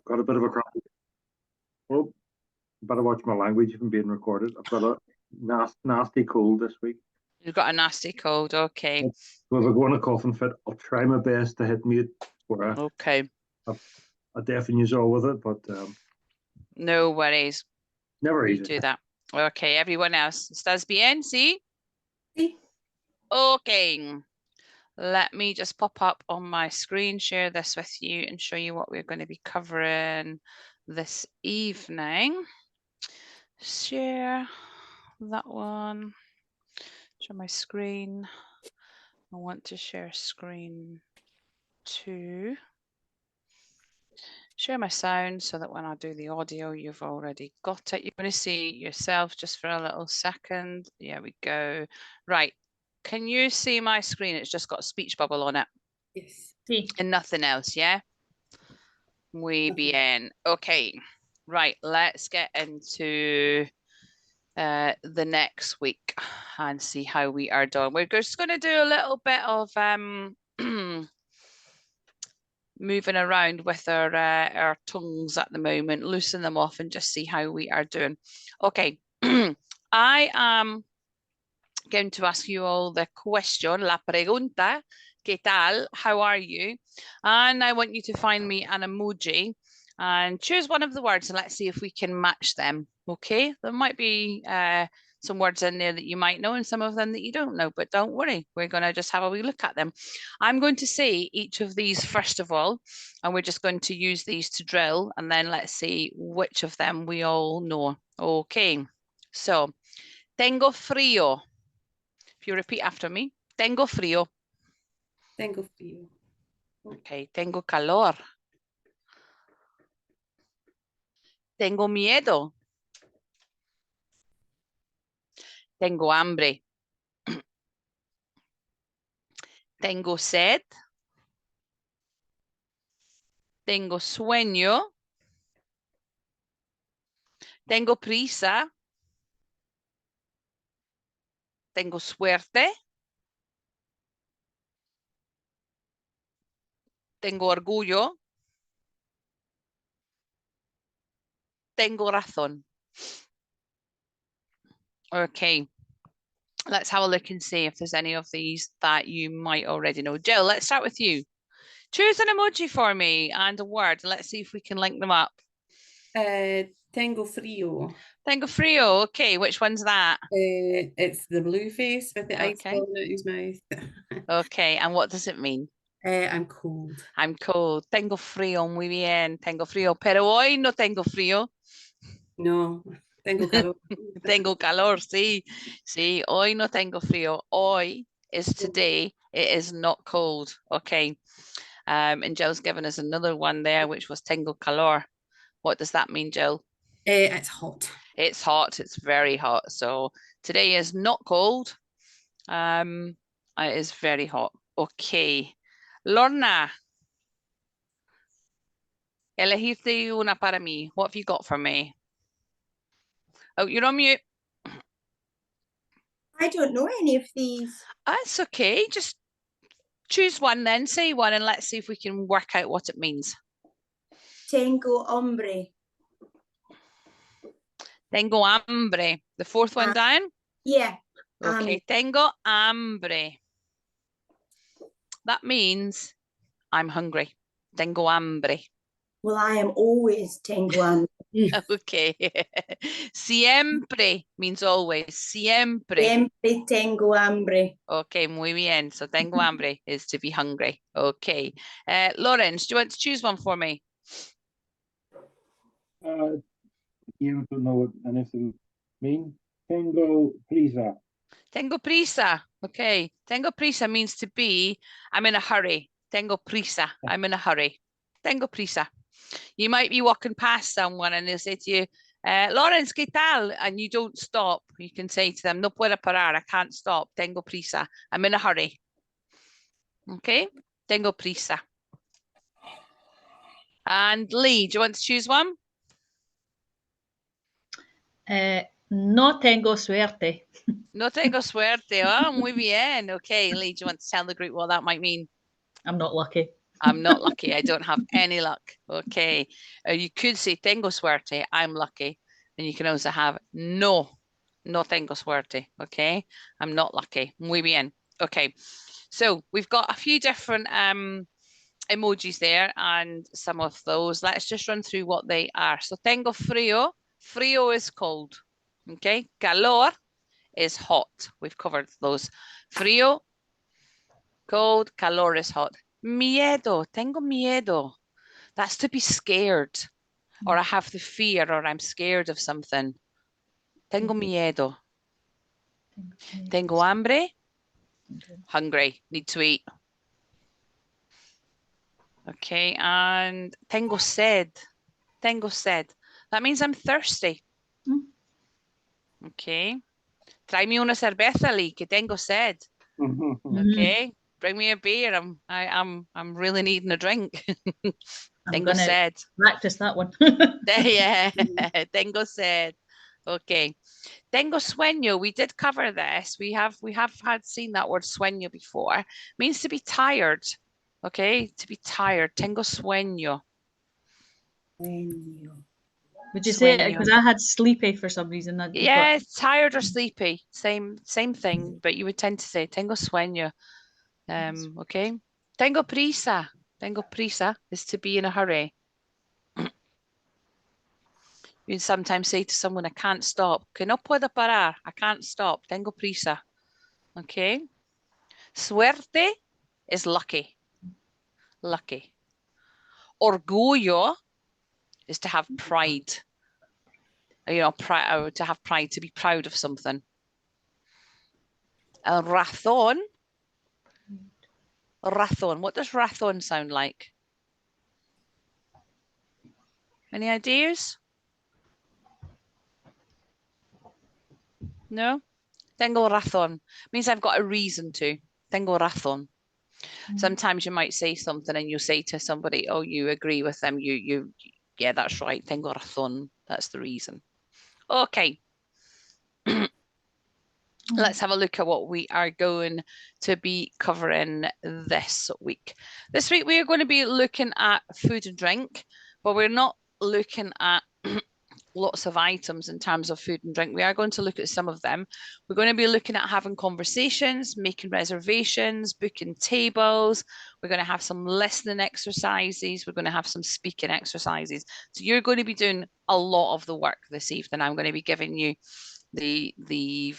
I've got a bit of a crap. Oh, better watch my language from being recorded. I've got a nasty cold this week. You've got a nasty cold, okay. So if I go on a coughing fit, I'll try my best to hit mute where okay. I deafen you all with it, but no worries. Never easy. Do that. Okay, everyone else. ¿Estás bien? ¿Sí? Sí. Okay. Let me just pop up on my screen, share this with you and show you what we're going to be covering this evening. Share that one. Show my screen. I want to share screen 2. Share my sound so that when I do the audio, you've already got it. You're going to see yourself just for a little second. There we go. Right. Can you see my screen? It's just got a speech bubble on it. Yes. Sí. And nothing else, yeah? Muy bien. Okay. Right. Let's get into the next week and see how we are doing. We're just going to do a little bit of moving around with our tongues at the moment, loosen them off and just see how we are doing. Okay, I am going to ask you all the question, la pregunta, ¿qué tal? How are you? And I want you to find me an emoji and choose one of the words and let's see if we can match them. Okay, there might be some words in there that you might know and some of them that you don't know, but don't worry, we're going to just have a wee look at them. I'm going to say each of these first of all, and we're just going to use these to drill and then let's see which of them we all know. Okay, so tengo frío. If you repeat after me, tengo frío. Tengo frío. Okay, tengo calor. Tengo miedo. Tengo hambre. Tengo sed. Tengo sueño. Tengo prisa. Tengo suerte. Tengo orgullo. Tengo razón. Okay, let's have a look and see if there's any of these that you might already know. Jill, let's start with you. Choose an emoji for me and a word. Let's see if we can link them up. Tengo frío. Tengo frío. Okay, which one's that? It's the blue face with the ice Okay. falling out his mouth. Okay, and what does it mean? I'm cold. I'm cold. Tengo frío. Muy bien. Tengo frío. Pero hoy no tengo frío. No, tengo calor. Tengo calor, sí. Sí, hoy no tengo frío. Hoy is today. It is not cold. Okay. And Jill's given us another one there, which was tengo calor. What does that mean, Jill? It's hot. It's hot. It's very hot. So today is not cold. It is very hot. Okay. Lorna. Elegiste una para mí. What have you got for me? Oh, you're on mute. I don't know any of these. That's okay. Just choose one then. Say one and let's see if we can work out what it means. Tengo hambre. Tengo hambre. The fourth one down? Yeah. Okay. Tengo hambre. That means I'm hungry. Tengo hambre. Well, I am always tengo hambre. Okay. Siempre means always. Siempre. Siempre tengo hambre. Okay, muy bien. So tengo hambre is to be hungry. Okay. Lawrence, do you want to choose one for me? You don't know what anything mean. Tengo prisa. Tengo prisa. Okay. Tengo prisa means to be, I'm in a hurry. Tengo prisa. I'm in a hurry. Tengo prisa. You might be walking past someone and they'll say to you, Lawrence, ¿qué tal? And you don't stop. You can say to them, no puedo parar. I can't stop. Tengo prisa. I'm in a hurry. Okay. Tengo prisa. And Lee, do you want to choose one? No tengo suerte. No tengo suerte. Oh, muy bien. Okay, Lee, do you want to tell the group what that might mean? I'm not lucky. I'm not lucky. I don't have any luck. Okay. You could say tengo suerte. I'm lucky. And you can also have no tengo suerte. Okay. I'm not lucky. Muy bien. Okay. So we've got a few different emojis there and some of those. Let's just run through what they are. So tengo frío. Frío is cold. Okay. Calor is hot. We've covered those. Frío, cold. Calor is hot. Miedo. Tengo miedo. That's to be scared. Or I have the fear, or I'm scared of something. Tengo miedo. Tengo hambre. Hungry. Need to eat. Okay, and tengo sed. Tengo sed. That means I'm thirsty. Okay. Tráeme una cerveza, Lee, que tengo sed. Okay. Bring me a beer. I'm really needing a drink. I'm Tengo gonna sed. practice that one. Yeah. Tengo sed. Okay. Tengo sueño. We did cover this. We have had seen that word sueño before. It means to be tired. Okay, to be tired. Tengo sueño. Would you say it? Sueño. Because I had sleepy for some reason. I just Yeah, thought, tired or sleepy. Same thing, but you would tend to say tengo sueño. Okay. Tengo prisa. Tengo prisa is to be in a hurry. You sometimes say to someone, I can't stop. Que no puedo parar. I can't stop. Tengo prisa. Okay. Suerte is lucky. Lucky. Orgullo is to have pride. You know, to have pride, to be proud of something. Razón. Razón. What does razón sound like? Any ideas? No? Tengo razón. Means I've got a reason to. Tengo razón. Sometimes you might say something and you say to somebody, oh, you agree with them. Yeah, that's right. Tengo razón. That's the reason. Okay. Let's have a look at what we are going to be covering this week. This week, we are going to be looking at food and drink, but we're not looking at lots of items in terms of food and drink. We are going to look at some of them. We're going to be looking at having conversations, making reservations, booking tables. We're going to have some listening exercises. We're going to have some speaking exercises. So you're going to be doing a lot of the work this evening. I'm going to be giving you the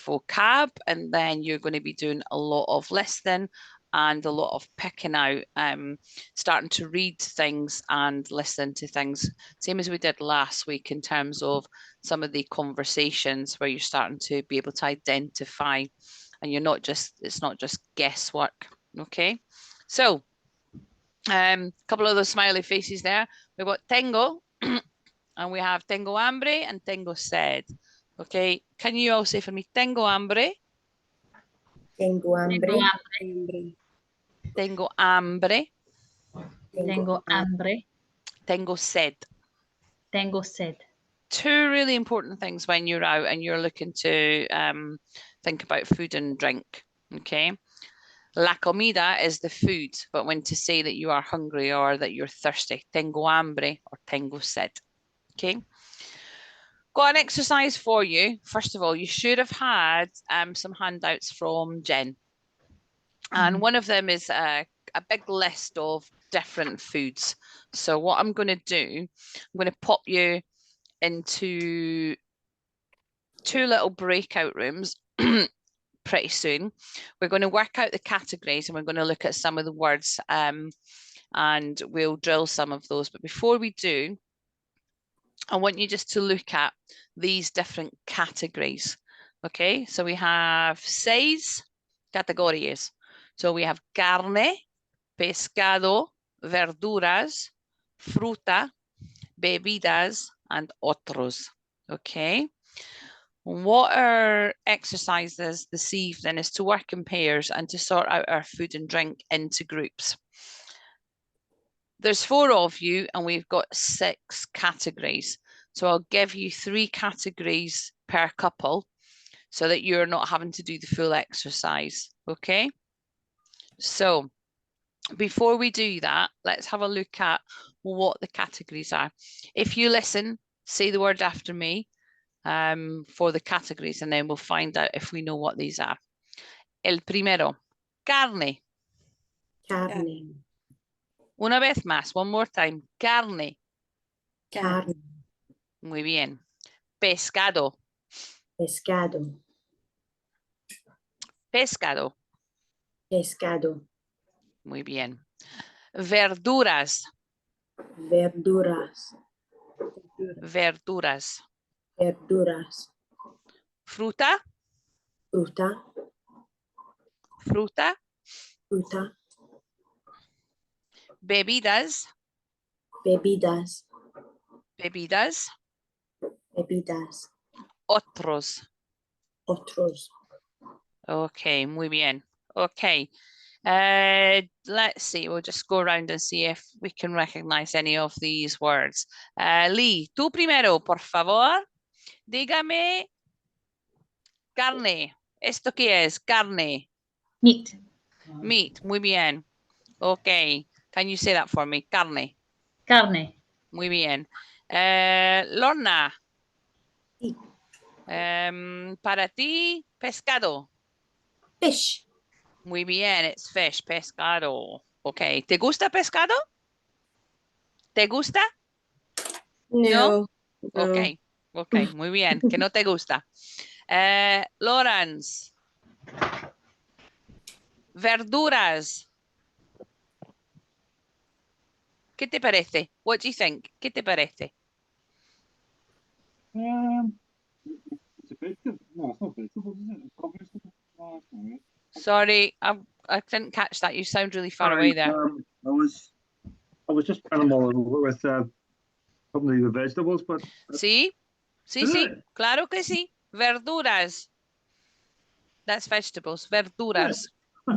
vocab, and then you're going to be doing a lot of listening and a lot of picking out, starting to read things and listen to things, same as we did last week in terms of some of the conversations where you're starting to be able to identify, and you're not just, it's not just guesswork. Okay, so a couple of those smiley faces there. We've got tengo and we have tengo hambre and tengo sed. Okay, can you all say for me, tengo hambre? Tengo hambre. Tengo hambre. tengo hambre. Tengo sed. Tengo sed. Two really important things when you're out and you're looking to think about food and drink. Okay, la comida is the food, but when to say that you are hungry or that you're thirsty, tengo hambre or tengo sed. Okay. Got an exercise for you. First of all, you should have had some handouts from Jen. And one of them is a big list of different foods. So what I'm going to do, I'm going to pop you into two little breakout rooms pretty soon. We're going to work out the categories and we're going to look at some of the words and we'll drill some of those. But before we do, I want you just to look at these different categories. Okay, so we have 6 categories. So we have carne, pescado, verduras, fruta, bebidas, and otros. Okay. What our exercises this evening is to work in pairs and to sort out our food and drink into groups. There's 4 of you and we've got 6 categories. So I'll give you 3 categories per couple so that you're not having to do the full exercise. Okay. So before we do that, let's have a look at what the categories are. If you listen, say the word after me for the categories, and then we'll find out if we know what these are. El primero, carne. Carne. Una vez más, one more time. Carne. Carne. Muy bien. Pescado. Pescado. Pescado. Pescado. Muy bien. Verduras. Verduras. Verduras. Verduras. Fruta. Fruta. Fruta. Fruta. Bebidas. Bebidas. Bebidas. Bebidas. Otros. Otros. Okay, muy bien. Okay. Let's see. We'll just go around and see if we can recognize any of these words. Lee, tú primero, por favor. Dígame carne. ¿Esto qué es? Carne. Meat. Meat. Muy bien. Okay. Can you say that for me? Carne. Carne. Muy bien. Lorna. Sí. Para ti, pescado. Fish. Muy bien, it's fish, pescado. Okay. ¿Te gusta pescado? ¿Te gusta? No. No. Okay. Okay, muy bien. Que no te gusta. Lawrence. Verduras. ¿Qué te parece? What do you think? ¿Qué te parece? It's a vegetable. No, it's not vegetables, is it? It's not vegetables. No, it's not, right? Sorry, I didn't catch that. You sound really far away there. I was just trying to mull it over with something to do with vegetables, but Sí, sí, Is sí. it? Claro que sí. Verduras. That's vegetables. Verduras.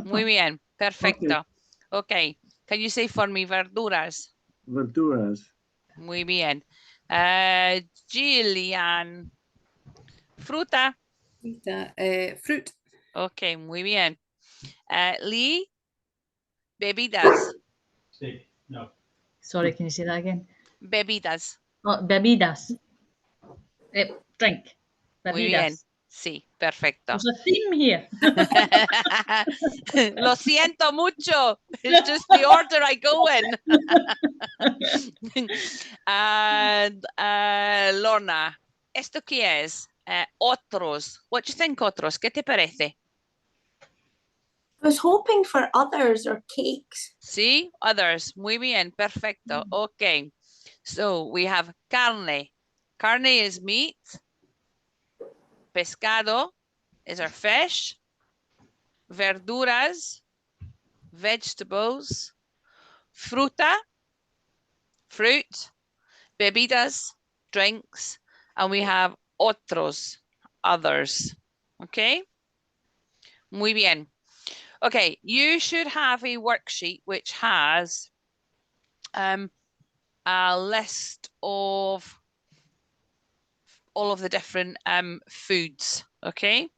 Muy bien. Perfecto. Okay. Can you say for me verduras? verduras. Muy bien. Gillian. Fruta. Fruta. Fruit. Ok, muy bien. Lee. Bebidas. Sorry, can you say that again? Bebidas. Oh, bebidas. Drink. Muy bien. Bebidas. Sí, perfecto. There's a theme here. Lo siento mucho. It's just the order I go in. And Lorna, ¿esto qué es? Otros. What do you think, otros? ¿Qué te parece? I was hoping for others or cakes. Sí, others. Muy bien, perfecto. Okay. So we have carne. Carne is meat. Pescado is our fish. Verduras, vegetables. Fruta, fruit. Bebidas, drinks. And we have otros, others. Okay? Muy bien. Okay, you should have a worksheet which has a list of all of the different foods, okay?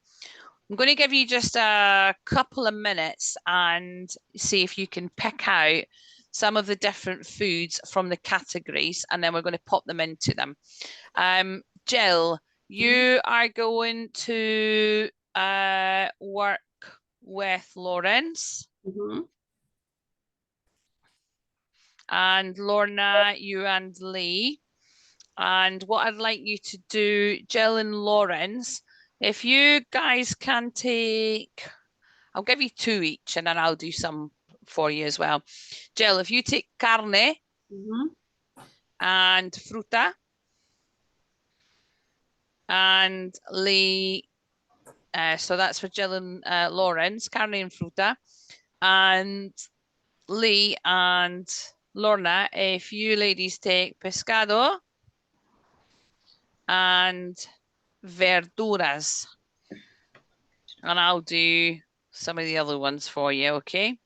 I'm going to give you just a couple of minutes and see if you can pick out some of the different foods from the categories, and then we're going to pop them into them. Jill, you are going to work with Lawrence. Mhm. And Lorna, you and Lee. And what I'd like you to do, Jill and Lawrence, if you guys can take, I'll give you two each and then I'll do some for you as well. Jill, if you take carne Mhm. and fruta, and Lee, so that's for Jill and Lawrence, carne and fruta, and Lee and Lorna, if you ladies take pescado and verduras, and I'll do some of the other ones for you, okay?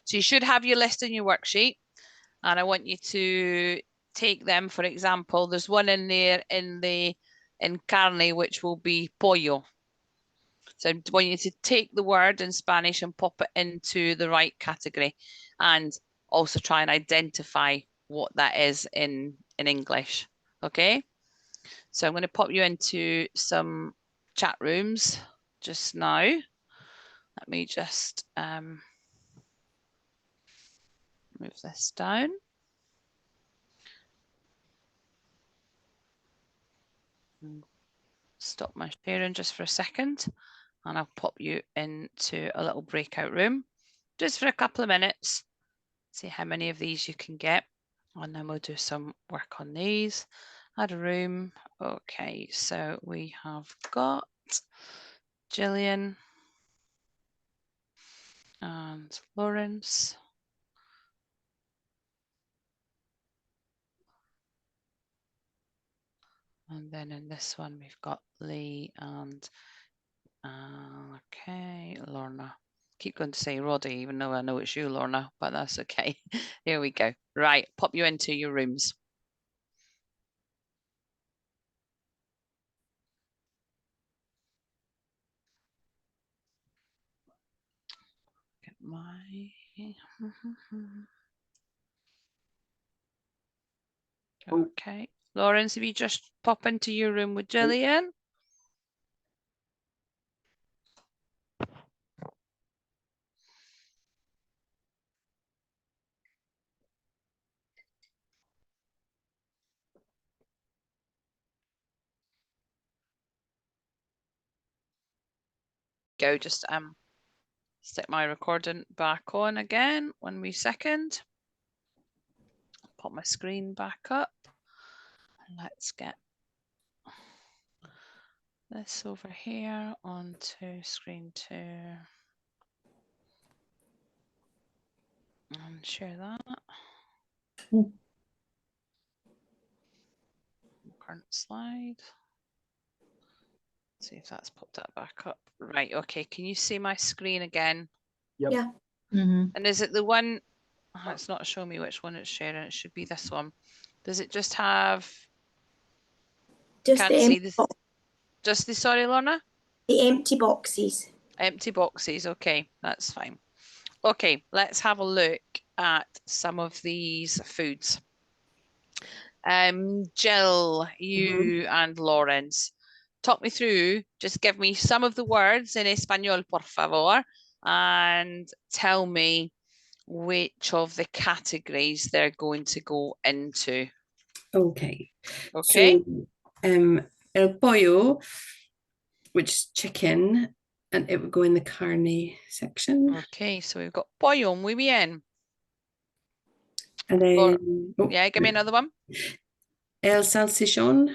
So you should have your list in your worksheet, and I want you to take them. For example, there's one in there in carne, which will be pollo. So I want you to take the word in Spanish and pop it into the right category, and also try and identify what that is in English. Okay. So I'm going to pop you into some chat rooms just now. Let me just move this down. Stop my sharing just for a second, and I'll pop you into a little breakout room just for a couple of minutes. See how many of these you can get, and then we'll do some work on these. Add a room. Okay, so we have got Gillian and Lawrence. And then in this one, we've got Lee and, okay, Lorna. Keep going to say Roddy, even though I know it's you, Lorna, but that's okay. Here we go. Right, pop you into your rooms. Get my... Okay. Lawrence, if you just pop into your room with Gillian. Go, just stick my recording back on again. 1 wee second. Pop my screen back up. Let's get this over here onto screen 2. And share that. Mm. Current slide. See if that's popped that back up. Right, okay. Can you see my screen again? Yep. Yeah. And is it the one? Oh, it's not showing me which one it's sharing. It should be this one. Does it just have? Just Can't the, see empty this. box, Just the, sorry, Lorna? the empty boxes. Empty boxes. Okay, that's fine. Okay, let's have a look at some of these foods. Jill, you and Lawrence, talk me through, just give me some of the words in español, por favor, and tell me which of the categories they're going to go into. Okay. Okay. So, el pollo, which is chicken, and it would go in the carne section. Okay, so we've got pollo, muy bien. And then, oh, Yeah, give me another one. el salchichón.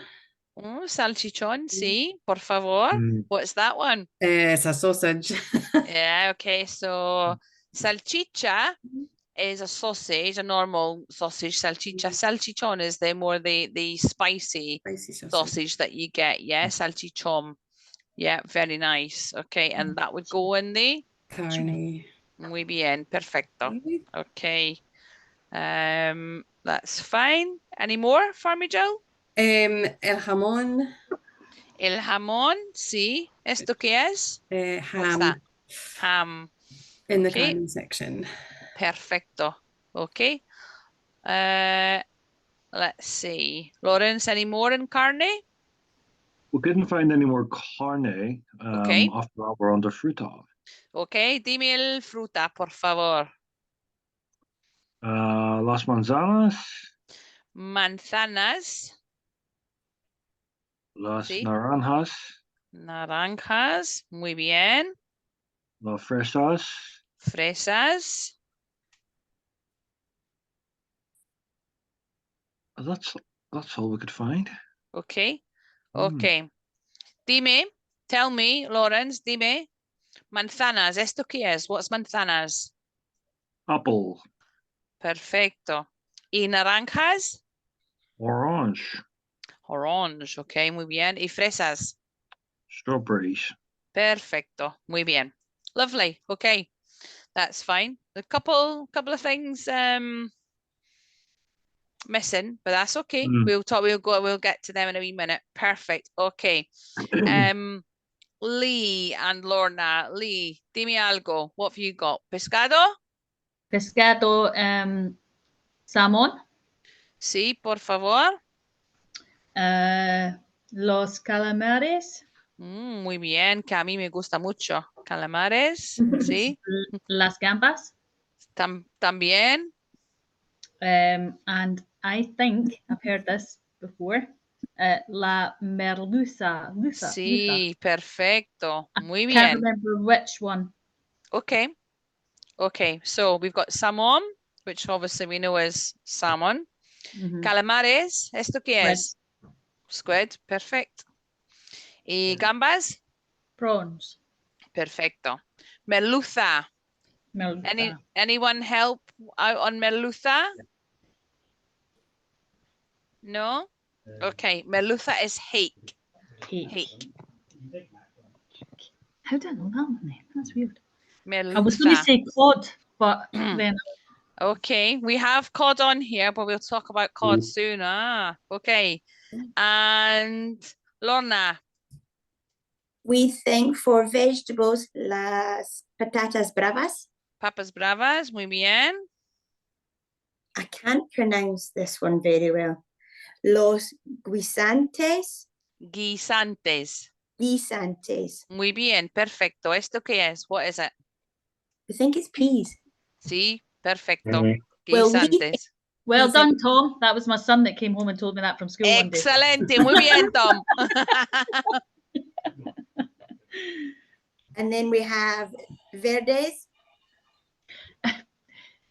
Oh, salchichón, sí, por favor. What's that one? It's a sausage. Yeah, okay, so salchicha is a sausage, a normal sausage, salchicha. Salchichón is the spicy Spicy sausage. sausage that you get, yeah, salchichón. Yeah, very nice. Okay, and that would go in the Carne. muy bien, perfecto. Okay. That's fine. Any more for me, Jill? El jamón. El jamón, sí. ¿Esto qué es? What's Ham. that? Ham. In the Okay. carne section. Perfecto. Okay. Let's see. Lawrence, any more in carne? We couldn't find any more carne. Okay. After that, we're under fruta. Okay, dime el fruta, por favor. Las manzanas, Manzanas, las Sí. naranjas, naranjas, muy bien. las fresas, Fresas, that's all we could find. okay. Mm. Okay. Dime, tell me, Lawrence, dime. Manzanas, ¿esto qué es? What's manzanas? Apple, Perfecto. ¿Y naranjas? orange, Orange, ok, muy bien. ¿Y fresas? strawberries. Perfecto, muy bien. Lovely, okay. That's fine. A couple of things missing, but that's okay. Mm. We'll get to them in a wee minute. Perfect. Okay. Lee and Lorna. Lee, dime algo. What have you got? Pescado? Pescado, salmon. Sí, por favor. Los calamares. Muy bien, que a mí me gusta mucho. Calamares, sí. Las gambas. También. And I think I've heard this before. La merluza. Luza. Sí, perfecto. Muy Can't bien. remember which one. Okay. Okay, so we've got salmon, which obviously we know is salmon. Mhm. Calamares, ¿esto qué Squid. es? Squid, perfecto. Y gambas, Prawns. perfecto. Merluza, Merluza. anyone help out on merluza? No? Okay, merluza is hake. Cake. Hake. How did I know that one then? That's weird. Merluza. I was going to say cod, but then Okay, we have cod on here, but we'll talk about cod soon. Okay. And Lorna, We think for vegetables, las patatas bravas. papas bravas, muy bien. I can't pronounce this one very well. Los guisantes. Guisantes, muy bien, perfecto. ¿Esto qué es? What is it? I think it's peas. Sí, perfecto. Well, we- Guisantes. well These done, Tom. That was my son that came home and told me that from school one day. Excelente, muy bien, Tom. And then we have verdes.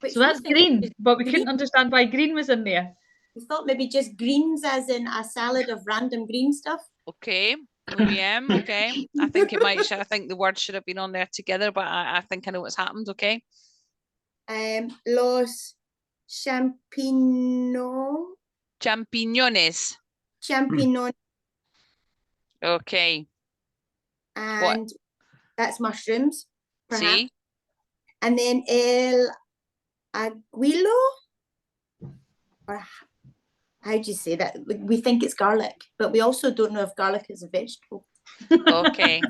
which So we that's think green, is but we green. couldn't understand why green was in there. We thought maybe just greens as in a salad of random green stuff. Okay, muy bien, okay. I think it might, I think the words should have been on there together, but I think I know what's happened, okay? Los Champiñones, champiñones, okay. and that's mushrooms, perhaps. Sí, And then el aguilo, or how do you say that? We think it's garlic, but we also don't know if garlic is a vegetable. okay,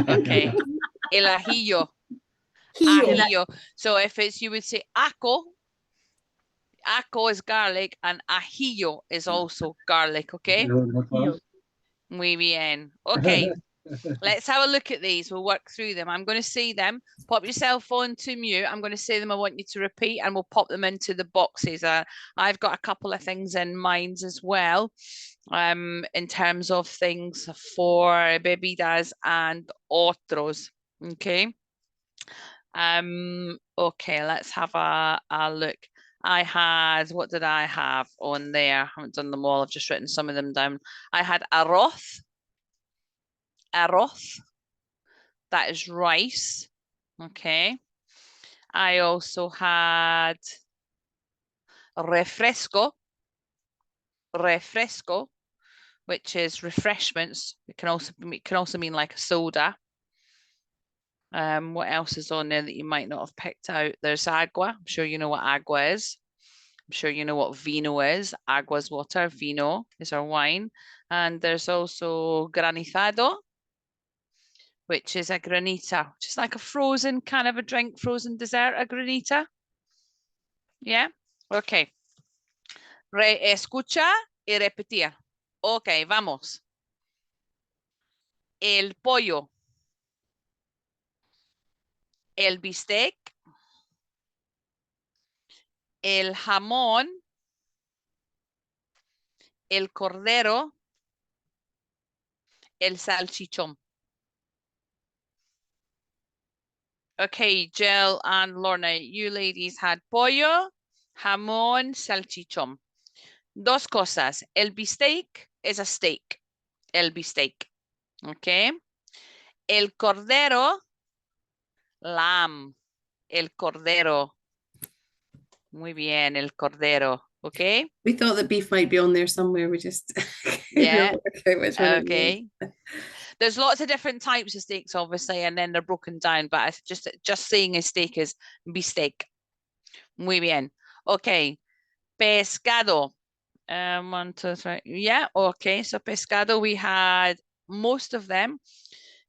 okay. El ajillo. Hio. Ajillo. So if it's, you would say ajo. Ajo is garlic and ajillo is also garlic, okay? Muy bien. Okay, let's have a look at these. We'll work through them. I'm going to say them. Pop your cell phone to mute. I'm going to say them. I want you to repeat and we'll pop them into the boxes. I've got a couple of things in mind as well, in terms of things for bebidas and otros. Okay. Okay, let's have a look. I had, what did I have on there? I haven't done them all. I've just written some of them down. I had arroz. Arroz. That is rice. Okay. I also had refresco. Refresco, which is refreshments. It can also mean like a soda. What else is on there that you might not have picked out? There's agua. I'm sure you know what agua is. I'm sure you know what vino is. Agua is water. Vino is our wine. And there's also granizado, which is a granita, just like a frozen kind of a drink, frozen dessert, a granita. Yeah, okay. Escucha y repetir. Ok, vamos. El pollo. El bistec. El jamón. El cordero. El salchichón. Okay, Jill and Lorna, you ladies had pollo, jamón, salchichón. Dos cosas. El bistec is a steak. El bistec. Okay. El cordero, lamb. El cordero. Muy bien, el cordero. Okay. We thought that beef might be on there somewhere. We just Yeah. work out which one it was. Okay. There's lots of different types of steaks, obviously, and then they're broken down. But it's just saying a steak is bistec. Muy bien. Okay. Pescado. 1, 2, 3. Yeah. Okay. So pescado, we had most of them.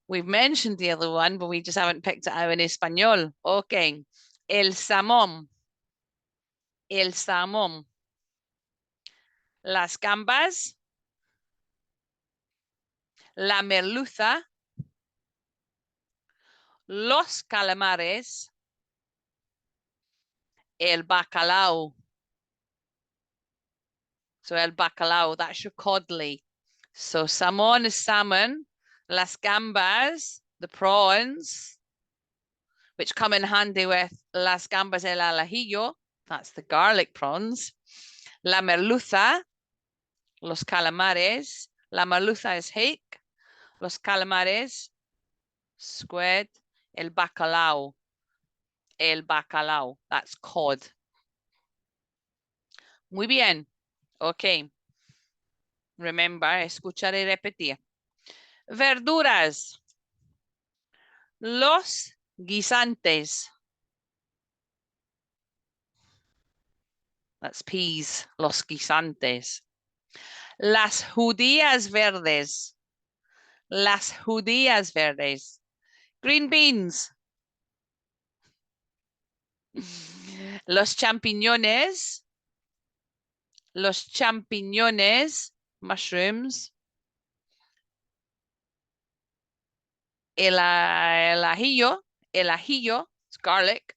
We've mentioned the other one, but we just haven't picked it out in español. Okay. El salmón. El salmón. Las gambas. La merluza. Los calamares. El bacalao. So el bacalao, that's your codly. So salmon is salmon. Las gambas, the prawns, which come in handy with las gambas el al ajillo. That's the garlic prawns. La merluza, los calamares. La merluza is hake. Los calamares, squid. El bacalao, that's cod. Muy bien. Okay. Remember, escuchar y repetir. Verduras. Los guisantes. That's peas. Los guisantes. Las judías verdes. Las judías verdes. Green beans. Los champiñones. Los champiñones. Mushrooms. El ajillo. El ajillo. It's garlic.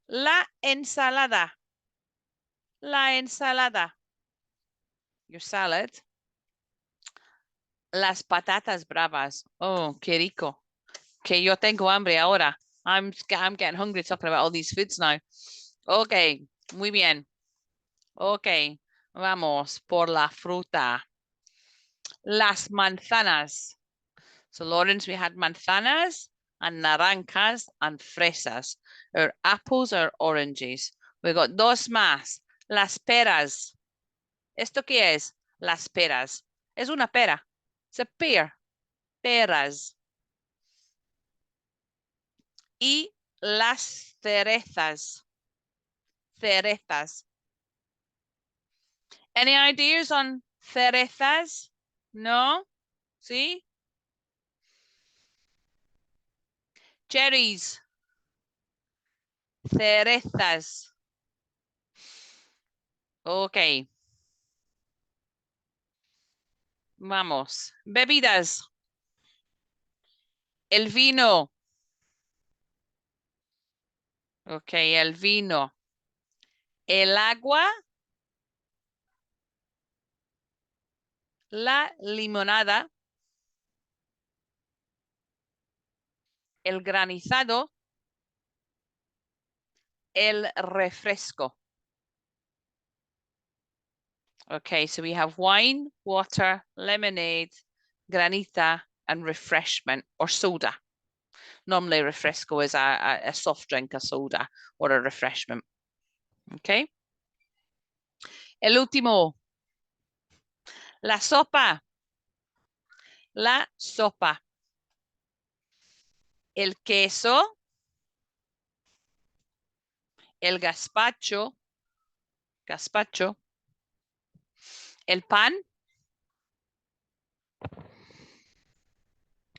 La ensalada. La ensalada. Your salad. Las patatas bravas. Oh, qué rico. Okay, yo tengo hambre ahora. I'm getting hungry talking about all these foods now. Okay, muy bien. Okay, vamos por la fruta. Las manzanas. So, Lawrence, we had manzanas and naranjas and fresas. Our apples are oranges. We got dos más. Las peras. ¿Esto qué es? Las peras. Es una pera. It's a pear. Peras. Y las cerezas. Cerezas. Any ideas on cerezas? No? See? Cherries. Cerezas. Okay. Vamos. Bebidas. El vino. Okay, el vino. El agua. La limonada. El granizado. El refresco. Okay, so we have wine, water, lemonade, granita, and refreshment or soda. Normally refresco is a soft drink, a soda, or a refreshment. Okay. El último. La sopa. La sopa. El queso. El gazpacho. Gazpacho. El pan.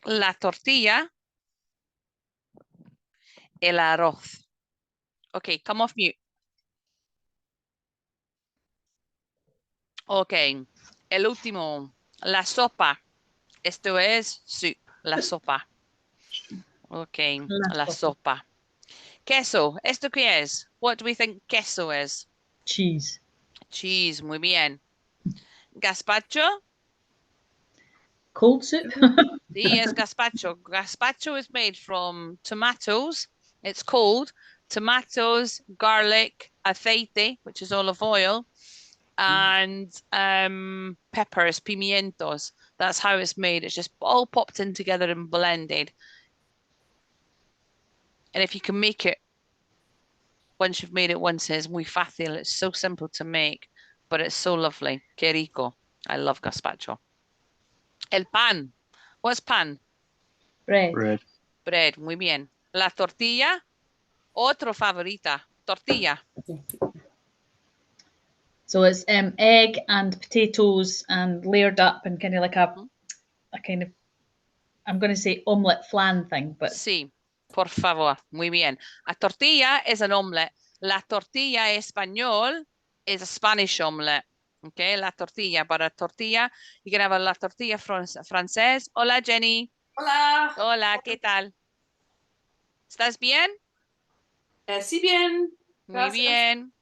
La tortilla. El arroz. Okay, come off mute. Okay, el último. La sopa. Esto es soup. La sopa. Okay, la sopa. Queso. ¿Esto qué es? What do we think queso is? Cheese. Cheese. Muy bien. Gazpacho. Cold soup. Sí, es gazpacho. Gazpacho is made from tomatoes. It's cold. Tomatoes, garlic, aceite, which is olive oil, and peppers, pimientos. That's how it's made. It's just all popped in together and blended. And if you can make it, once you've made it once, it's muy fácil. It's so simple to make, but it's so lovely. Qué rico. I love gazpacho. El pan. What's pan? Bread. Bread. Bread. Muy bien. La tortilla. Otro favorita. Tortilla. So it's egg and potatoes and layered up and kind of like a kind of, I'm going to say omelette flan thing, but Sí, por favor. Muy bien. A tortilla is an omelette. La tortilla español is a Spanish omelette. Okay, la tortilla. But a tortilla, you can have a la tortilla francés. Hola, Jenny. Hola. Hola, ¿qué tal? ¿Estás bien? Sí, bien. Muy Gracias. bien.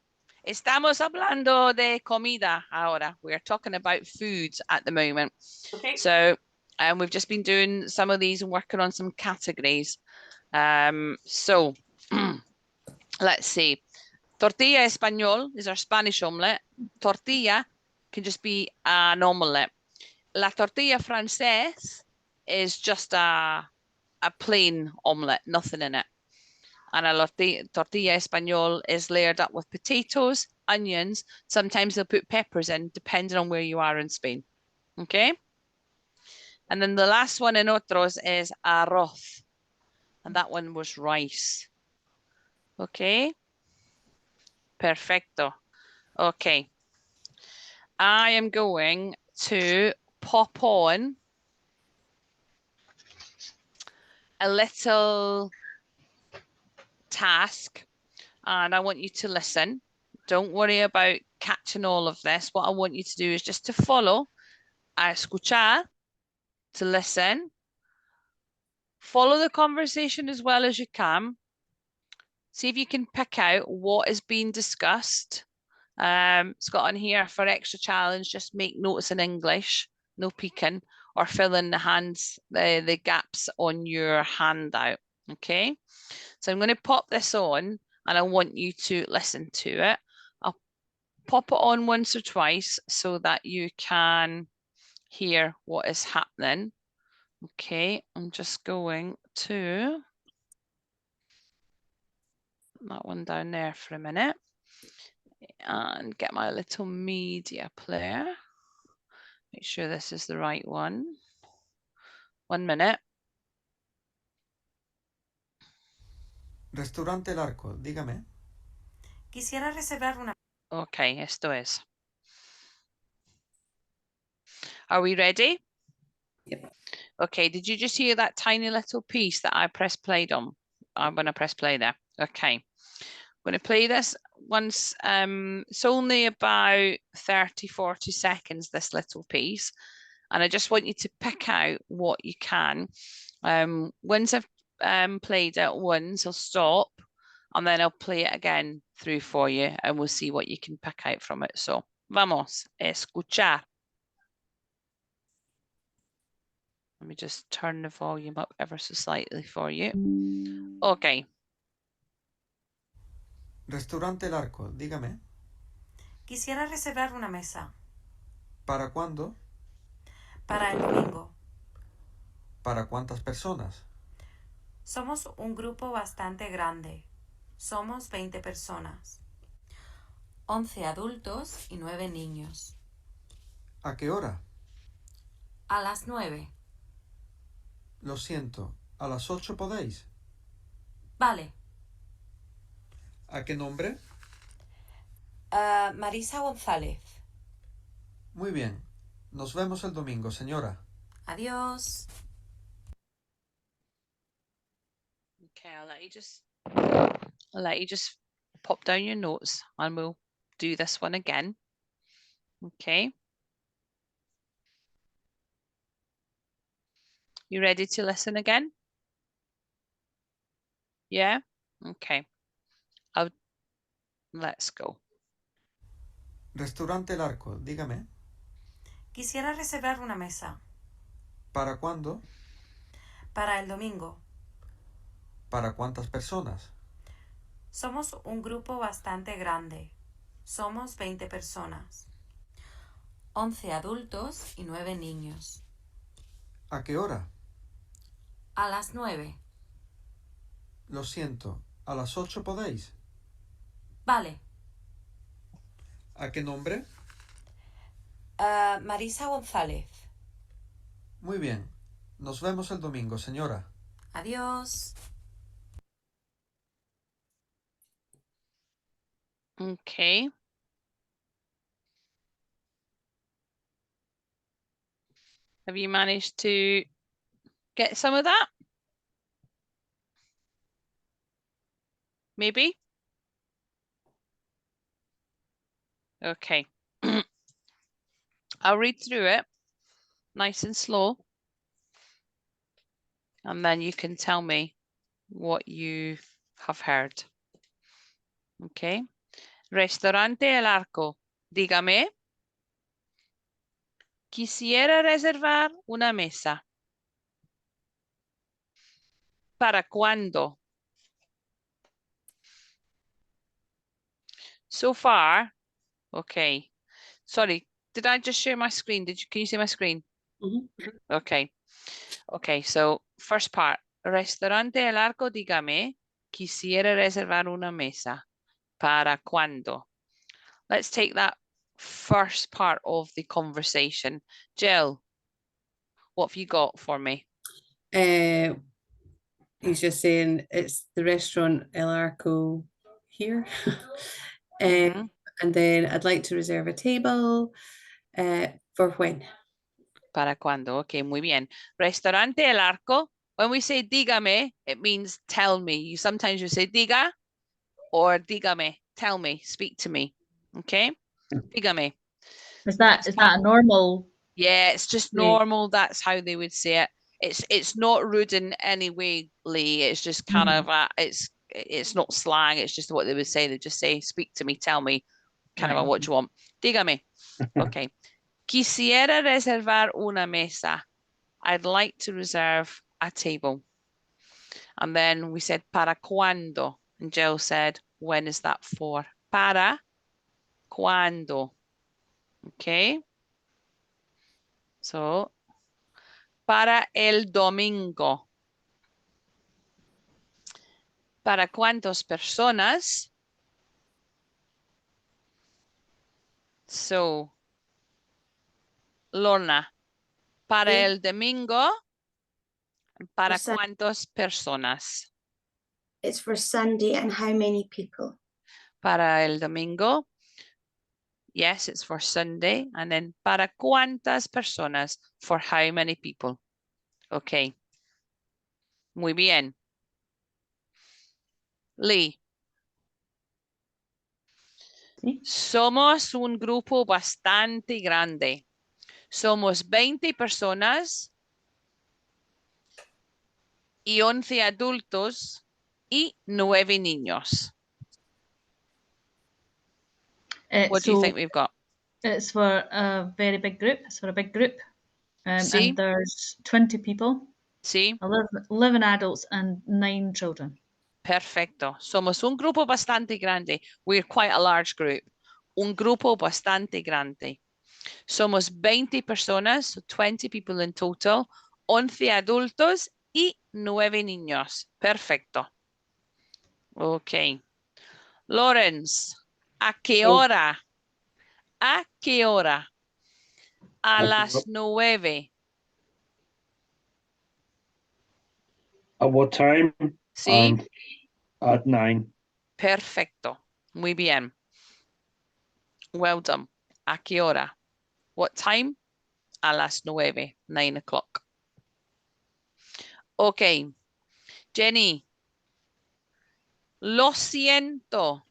Estamos hablando de comida ahora. We're talking about foods at the moment. Okay. So, we've just been doing some of these and working on some categories. So, let's see. Tortilla español is our Spanish omelette. Tortilla can just be an omelette. La tortilla francés is just a plain omelette, nothing in it. And a tortilla español is layered up with potatoes, onions. Sometimes they'll put peppers in, depending on where you are in Spain. Okay? And then the last one in otros is arroz. And that one was rice. Okay? Perfecto. Okay. I am going to pop on a little task, and I want you to listen. Don't worry about catching all of this. What I want you to do is just to follow, a escuchar, to listen. Follow the conversation as well as you can. See if you can pick out what is being discussed. It's got on here for extra challenge, just make notes in English, no peeking, or fill in the gaps on your handout. Okay, so I'm going to pop this on and I want you to listen to it. I'll pop it on once or twice so that you can hear what is happening. Okay, I'm just going to that one down there for a minute and get my little media player. Make sure this is the right one. 1 minute. Restaurante El Arco, dígame. Quisiera reservar una. Okay, esto es. Are we ready? Yep. Okay, did you just hear that tiny little piece that I pressed played on? I'm going to press play there. Okay. I'm going to play this once. It's only about 30-40 seconds, this little piece. And I just want you to pick out what you can. Once I've played it once, I'll stop and then I'll play it again through for you and we'll see what you can pick out from it. So, vamos a escuchar. Let me just turn the volume up ever so slightly for you. Okay. Restaurante El Arco, dígame. Quisiera reservar una mesa. ¿Para cuándo? Para el domingo. ¿Para cuántas personas? Somos un grupo bastante grande. Somos 20 personas. 11 adultos y 9 niños. ¿A qué hora? A las 9. Lo siento, ¿a las 8 podéis? Vale. ¿A qué nombre? Marisa González. Muy bien. Nos vemos el domingo, señora. Adiós. Okay, I'll let you just pop down your notes and we'll do this one again. Okay. You ready to listen again? Yeah? Okay. Let's go. Restaurante El Arco, dígame. Quisiera reservar una mesa. ¿Para cuándo? Para el domingo. ¿Para cuántas personas? Somos un grupo bastante grande. Somos 20 personas. 11 adultos y 9 niños. ¿A qué hora? A las 9. Lo siento, ¿a las 8 podéis? Vale. ¿A qué nombre? Marisa González. Muy bien. Nos vemos el domingo, señora. Adiós. Okay. Have you managed to get some of that? Maybe? Okay. I'll read through it nice and slow. And then you can tell me what you have heard. Okay. Restaurante El Arco. Dígame. Quisiera reservar una mesa. ¿Para cuándo? So far, okay. Sorry, did I just share my screen? Can you see my screen? Mhm. Okay. Okay, so first part. Restaurante El Arco, dígame. Quisiera reservar una mesa. ¿Para cuándo? Let's take that first part of the conversation. Jill, what have you got for me? He's just saying it's the restaurant El Arco here. Mhm. And then I'd like to reserve a table for when? ¿Para cuándo? Okay, muy bien. Restaurante El Arco. When we say dígame, it means tell me. Sometimes you say diga or dígame, tell me, speak to me. Okay? Dígame. Is that a normal? Yeah, it's just Yeah. normal. That's how they would say it. It's not rude in any way, Lee. It's just kind of it's not slang. It's just what they would say. They just say, "Speak to me, tell me," kind Right. of what you want. Dígame. Okay. Quisiera reservar una mesa. I'd like to reserve a table. And then we said para cuándo, and Jill said, when is that for? Para cuándo. Okay. So, para el domingo. ¿Para cuántas personas? So, Lorna, para Yeah. el domingo, ¿para For cuántas personas? It's for Sunday and how many people? Para el domingo. Yes, it's for Sunday. And then, ¿para cuántas personas? For how many people? Okay. Muy bien. Lee. Sí. Somos un grupo bastante grande. Somos 20 personas y 11 adultos y 9 niños. What do you think we've got? It's for a very big group. It's for a big group. Sí. And there's 20 people, Sí, 11 adults and 9 children. perfecto. Somos un grupo bastante grande. We're quite a large group. Un grupo bastante grande. Somos 20 personas, so 20 people in total, 11 adultos y 9 niños. Perfecto. Ok. Lawrence, ¿a qué hora? ¿A qué hora? A las 9. At what time? ¿Sí? At 9. Perfecto. Muy bien. Well done. ¿A qué hora? What time? A las 9, 9 o'clock. Ok. Jenny. Lo siento.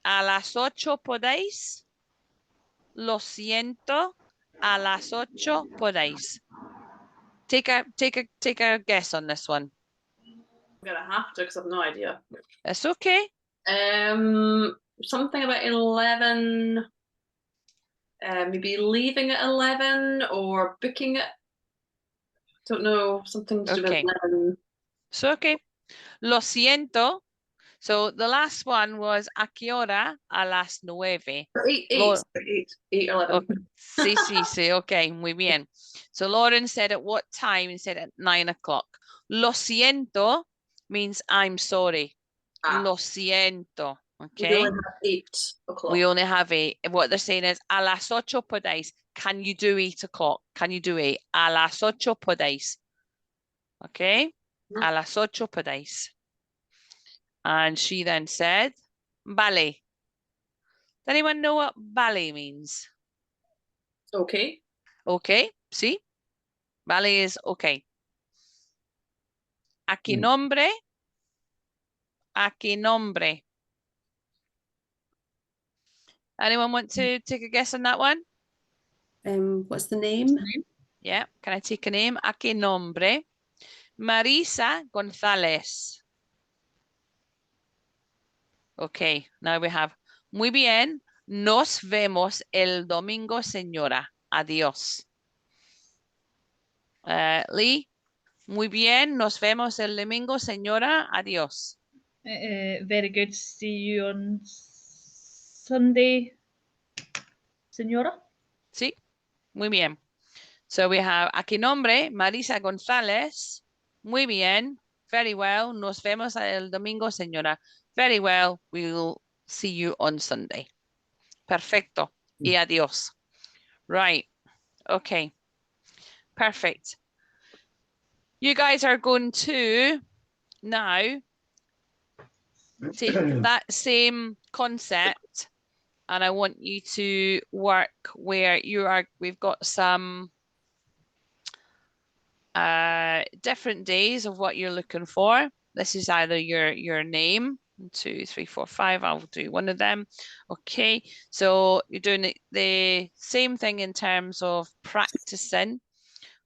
¿A las 8 podéis? Lo siento. A las 8 podéis. Take a guess on this one. I'm gonna have to because I've no idea. That's okay. Something about 11. Maybe leaving at 11 or booking it. Don't know. Something to do with Okay. 11. So okay. Lo siento. So the last one was a qué hora? A las 9. Or 8, 8, Lo- 8, 11. Okay. Sí. Okay, muy bien. So Lauren said at what time and said at 9 o'clock. Lo siento means I'm sorry. Lo siento. We Okay. only have 8 o'clock. We only have 8. What they're saying is a las 8 podéis. Can you do 8 o'clock? Can you do 8? A las 8 podéis. Okay. A las 8 podéis. And she then said, vale. Does anyone know what vale means? Okay. Okay, see? Vale is okay. ¿A qué Mm. nombre? ¿A qué nombre? Anyone want to take a guess on that one? What's the name? Yeah, can I take a name? ¿A qué nombre? Marisa González. Okay, now we have. Muy bien, nos vemos el domingo, señora. Adiós. Lee, muy bien, nos vemos el domingo, señora. Adiós. Very good. See you on Sunday, señora. Sí, muy bien. So we have ¿a qué nombre? Marisa González. Muy bien. Very well. Nos vemos el domingo, señora. Very well. We'll see you on Sunday. Perfecto. Y adiós. Right. Okay. Perfect. You guys are going to now take that same concept and I want you to work where you are. We've got some different days of what you're looking for. This is either your name, 1, 2, 3, 4, 5. I'll do one of them. Okay, so you're doing the same thing in terms of practicing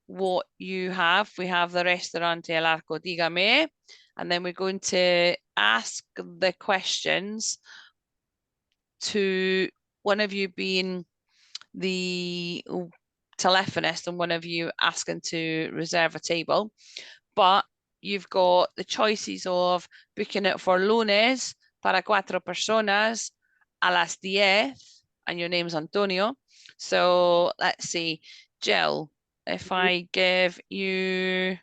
what you have. We have the restaurante El Arco, dígame, and then we're going to ask the questions to one of you being the telephonist and one of you asking to reserve a table, but you've got the choices of booking it for lunes para 4 personas a las 10 and your name's Antonio. So let's see, Jill, if I give you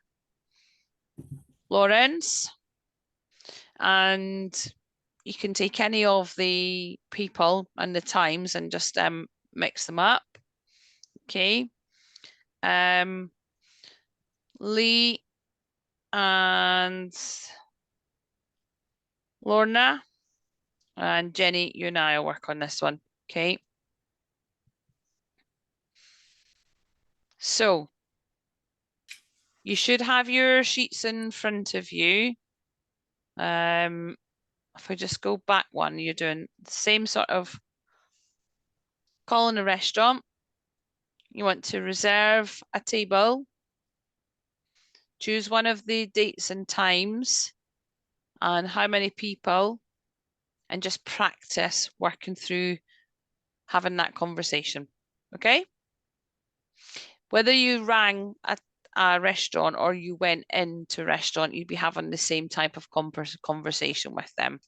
Lawrence and you can take any of the people and the times and just mix them up. Okay. Lee and Lorna and Jenny, you and I will work on this one. Okay. So you should have your sheets in front of you. If we just go back one, you're doing the same sort of calling a restaurant. You want to reserve a table. Choose one of the dates and times and how many people, and just practice working through having that conversation. Okay? Whether you rang a restaurant or you went into a restaurant, you'd be having the same type of conversation with them.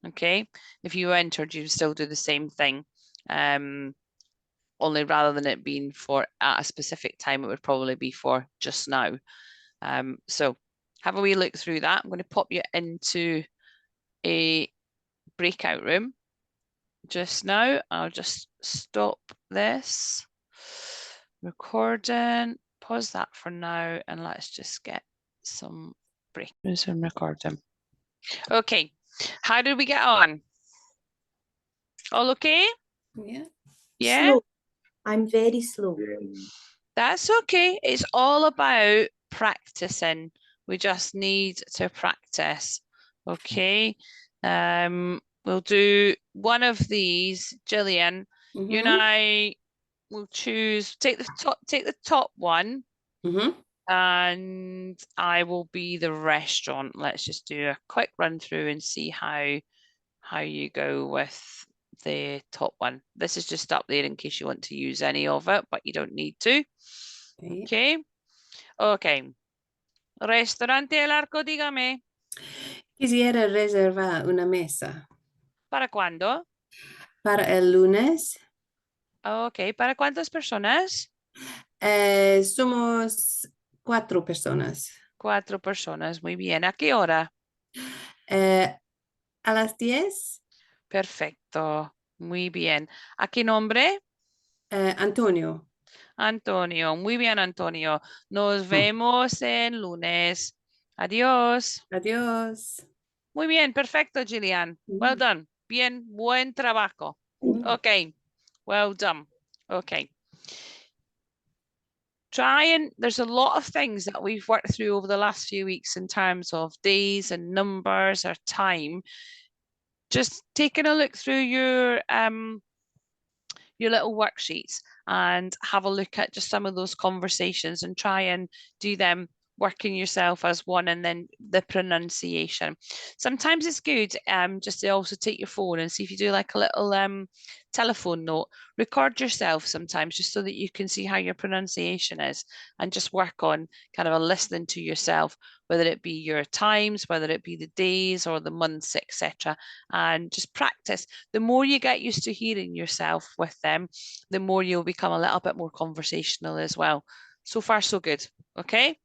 Okay? If you entered, you'd still do the same thing. Only rather than it being for at a specific time, it would probably be for just now. So have a wee look through that. I'm going to pop you into a breakout room just now. I'll just stop this recording, pause that for now, and let's just get some break. Resume recording. Okay, how did we get on? All okay? Yeah. Yeah, Slow. I'm very slow. that's okay. It's all about practicing. We just need to practice. Okay. We'll do one of these. Gillian, you and Mhm. I will choose, take the top one, Mhm. and I will be the restaurant. Let's just do a quick run through and see how you go with the top one. This is just up there in case you want to use any of it, but you don't need to. Okay. Okay. Okay. Restaurante El Arco, dígame. Quisiera reservar una mesa ¿Para cuándo? para el lunes. Ok, ¿para cuántas personas? Somos 4 personas. 4 personas, muy bien. ¿A qué hora? A las 10. Perfecto, muy bien. ¿A qué nombre? Antonio. Antonio, muy bien, Antonio. Nos vemos en lunes. Adiós. Adiós. Muy bien, perfecto, Gillian. Well done. Bien, buen trabajo. Ok, well done. Ok. there's a lot of things that we've worked through over the last few weeks in terms of days and numbers or time. Just taking a look through your little worksheets and have a look at just some of those conversations and try and do them working yourself as one, and then the pronunciation. Sometimes it's good just to also take your phone and see if you do like a little telephone note, record yourself sometimes just so that you can see how your pronunciation is, and just work on kind of a listening to yourself, whether it be your times, whether it be the days or the months, etc. And just practice. The more you get used to hearing yourself with them, the more you'll become a little bit more conversational as well. So far, so good. Okay.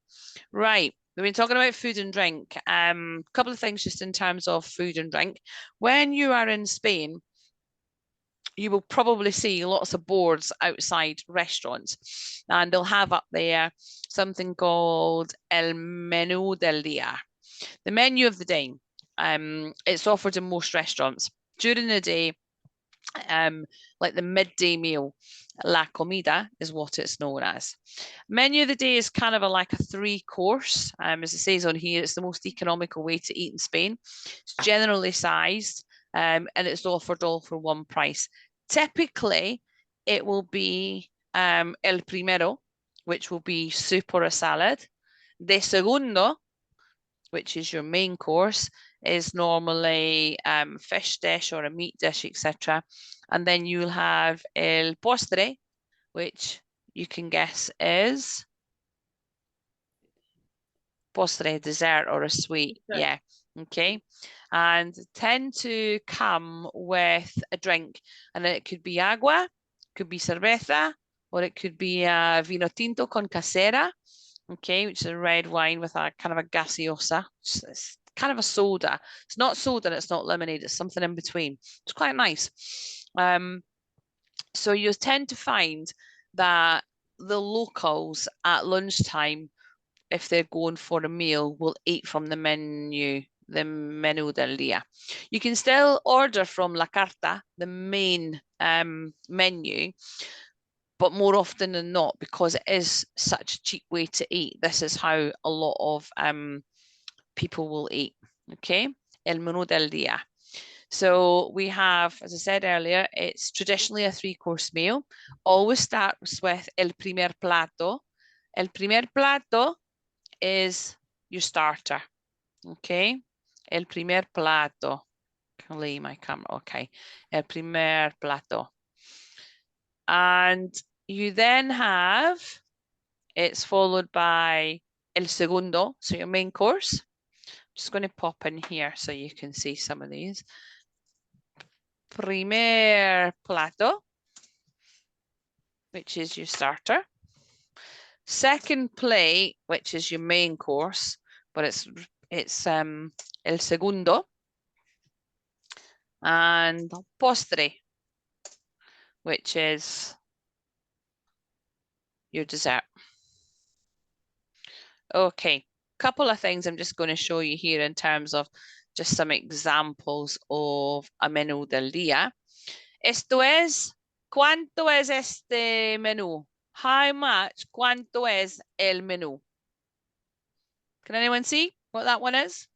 Right, we've been talking about food and drink. Couple of things just in terms of food and drink. When you are in Spain, you will probably see lots of boards outside restaurants, and they'll have up there something called El Menú del Día, the menu of the day. It's offered in most restaurants during the day. Like the midday meal, La Comida is what it's known as. Menu of the day is kind of like a 3-course. As it says on here, it's the most economical way to eat in Spain. It's generally sized, and it's offered all for one price. Typically, it will be El Primero, which will be soup or a salad. De Segundo, which is your main course, is normally fish dish or a meat dish, etc. And then you'll have el postre, which you can guess is postre, dessert or a sweet. Yeah, okay. And tend to come with a drink, and it could be agua, could be cerveza, or it could be vino tinto con casera, okay, which is a red wine with a kind of a gaseosa. It's kind of a soda. It's not soda and it's not lemonade. It's something in between. It's quite nice. So you tend to find that the locals at lunchtime, if they're going for a meal, will eat from the menu, the Menú del Día. You can still order from La Carta, the main menu, but more often than not, because it is such a cheap way to eat, this is how a lot of people will eat. Okay, El Menú del Día. So we have, as I said earlier, it's traditionally a 3-course meal. Always starts with El Primer Plato. El Primer Plato is your starter. Okay, El Primer Plato. Can I leave my camera? Okay, El Primer Plato. And you then have, it's followed by El Segundo, so your main course. Just going to pop in here so you can see some of these. Primer Plato, which is your starter. Second plate, which is your main course, but it's El Segundo. And Postre, which is your dessert. Okay, couple of things I'm just going to show you here in terms of just some examples of a menú del día. Esto es, ¿cuánto es este menú? How much? ¿Cuánto es el menú? Can anyone see what that one is?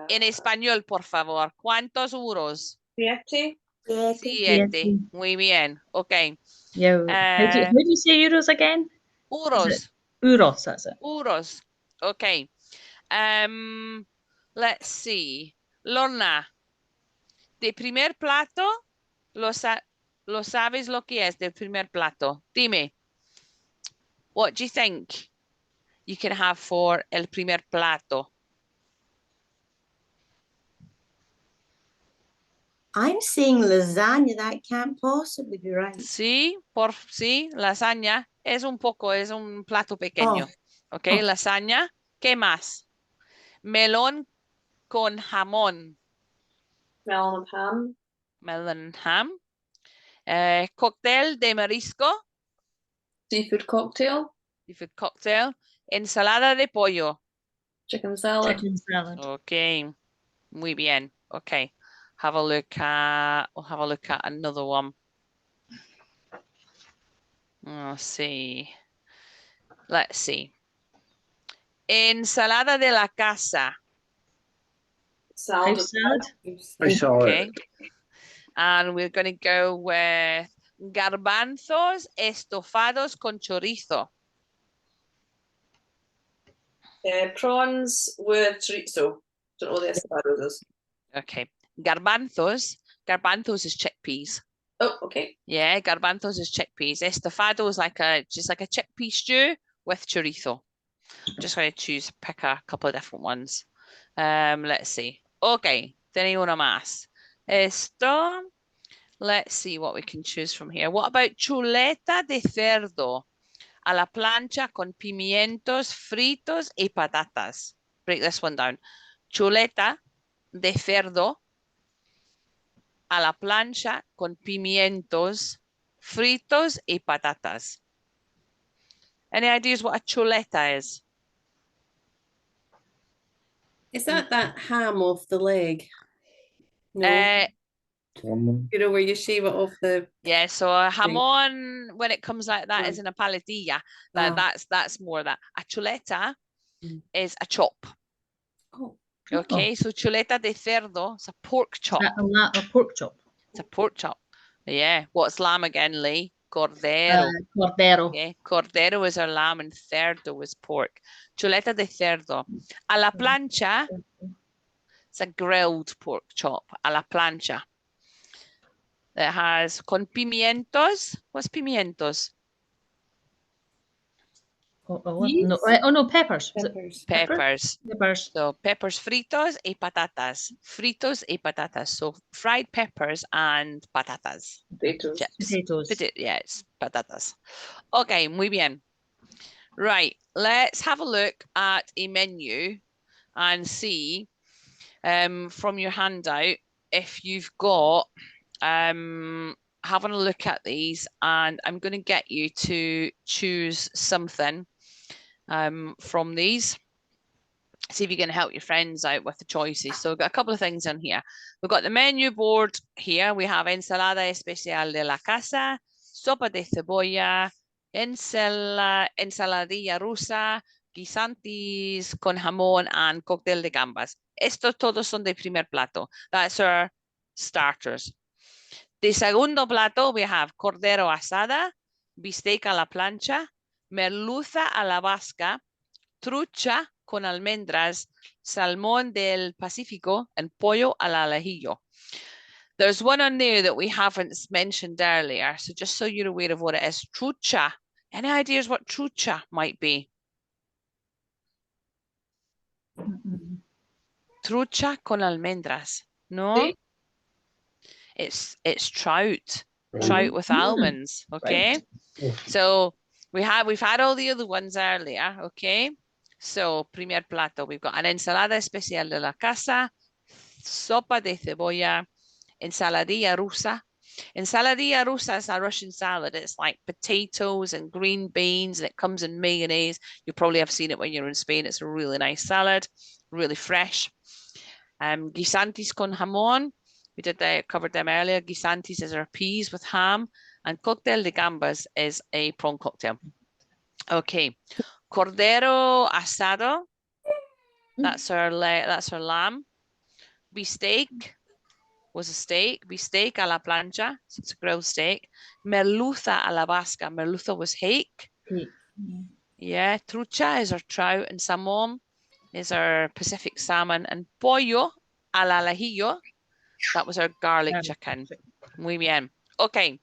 En español, por favor. ¿Cuántos euros? 7. 7. Muy bien. Okay. Yeah. How do you say euros again? Euros. Euros, that's it. Euros. Okay. Let's see. Lorna, de primer plato, lo sabes lo que es del primer plato. Dime, what do you think you can have for el primer plato? I'm saying lasagna. That can't possibly be right. Sí, sí, lasaña es un plato pequeño. Okay, lasaña. ¿Qué más? Melón con jamón. Melon and ham. Melon and ham. Cóctel de marisco. Seafood cocktail. Seafood cocktail. Ensalada de pollo. Chicken salad. Chicken salad. Okay, muy bien. Okay, have a look at. We'll have a look at another one. Let's see. Let's see. Ensalada de la casa. Salad. House salad. I saw Okay. it. And we're going to go with garbanzos estofados con chorizo. Prawns with chorizo. Don't know what the espadrilles is. Okay. Garbanzos. Garbanzos is chickpeas. Oh, okay. Yeah, garbanzos is chickpeas. Estofado is just like a chickpea stew with chorizo. I'm just going to pick a couple of different ones. Let's see. Okay, tenía uno más. Esto, let's see what we can choose from here. What about chuleta de cerdo a la plancha con pimientos fritos y patatas? Break this one down. Chuleta de cerdo a la plancha con pimientos fritos y patatas. Any ideas what a chuleta is? Is that ham off the leg? No. You know, where you shave it off the. Yeah, so a jamón, when it comes like that, is in a paletilla. That's more that. A chuleta is a chop. Oh. Okay, so chuleta de cerdo is a pork chop. A pork chop. It's a pork chop. Yeah. What's lamb again, Lee? Cordero. Cordero. Okay. Cordero is our lamb and cerdo is pork. Chuleta de cerdo. A la plancha, it's a grilled pork chop. A la plancha. It has con pimientos. What's pimientos? No, peppers. Peppers. Peppers. So peppers fritos y patatas. Fritos y patatas. So fried peppers and patatas. Potatoes. Chips. Potatoes. Yeah, it's patatas. Okay, muy bien. Right, let's have a look at a menu and see from your handout if you've got having a look at these, and I'm going to get you to choose something from these. See if you can help your friends out with the choices. So we've got a couple of things in here. We've got the menu board here. We have ensalada especial de la casa, sopa de cebolla, ensaladilla rusa, guisantes con jamón, and cóctel de gambas. Estos todos son de primer plato. That's our starters. De segundo plato, we have cordero asada, bistec a la plancha, merluza a la vasca, trucha con almendras, salmón del Pacífico, and pollo al ajillo. There's one on there that we haven't mentioned earlier, so just so you're aware of what it is. Trucha. Any ideas what trucha might be? Trucha con almendras. No? Sí. It's trout. Trout with almonds. Okay. Right. So we've had all the other ones earlier. Okay. So primer plato, we've got an ensalada especial de la casa, sopa de cebolla, ensaladilla rusa. Ensaladilla rusa is a Russian salad. It's like potatoes and green beans, and it comes in mayonnaise. You probably have seen it when you're in Spain. It's a really nice salad, really fresh. Guisantes con jamón. We covered them earlier. Guisantes is our peas with ham, and cóctel de gambas is a prawn cocktail. Okay, cordero asado. That's our lamb. Bistec was a steak. Bistec a la plancha. So it's a grilled steak. Merluza a la vasca. Merluza was hake. Yeah. Trucha is our trout, and salmon is our Pacific salmon, and pollo al ajillo. That was our garlic chicken. Muy bien. Okay.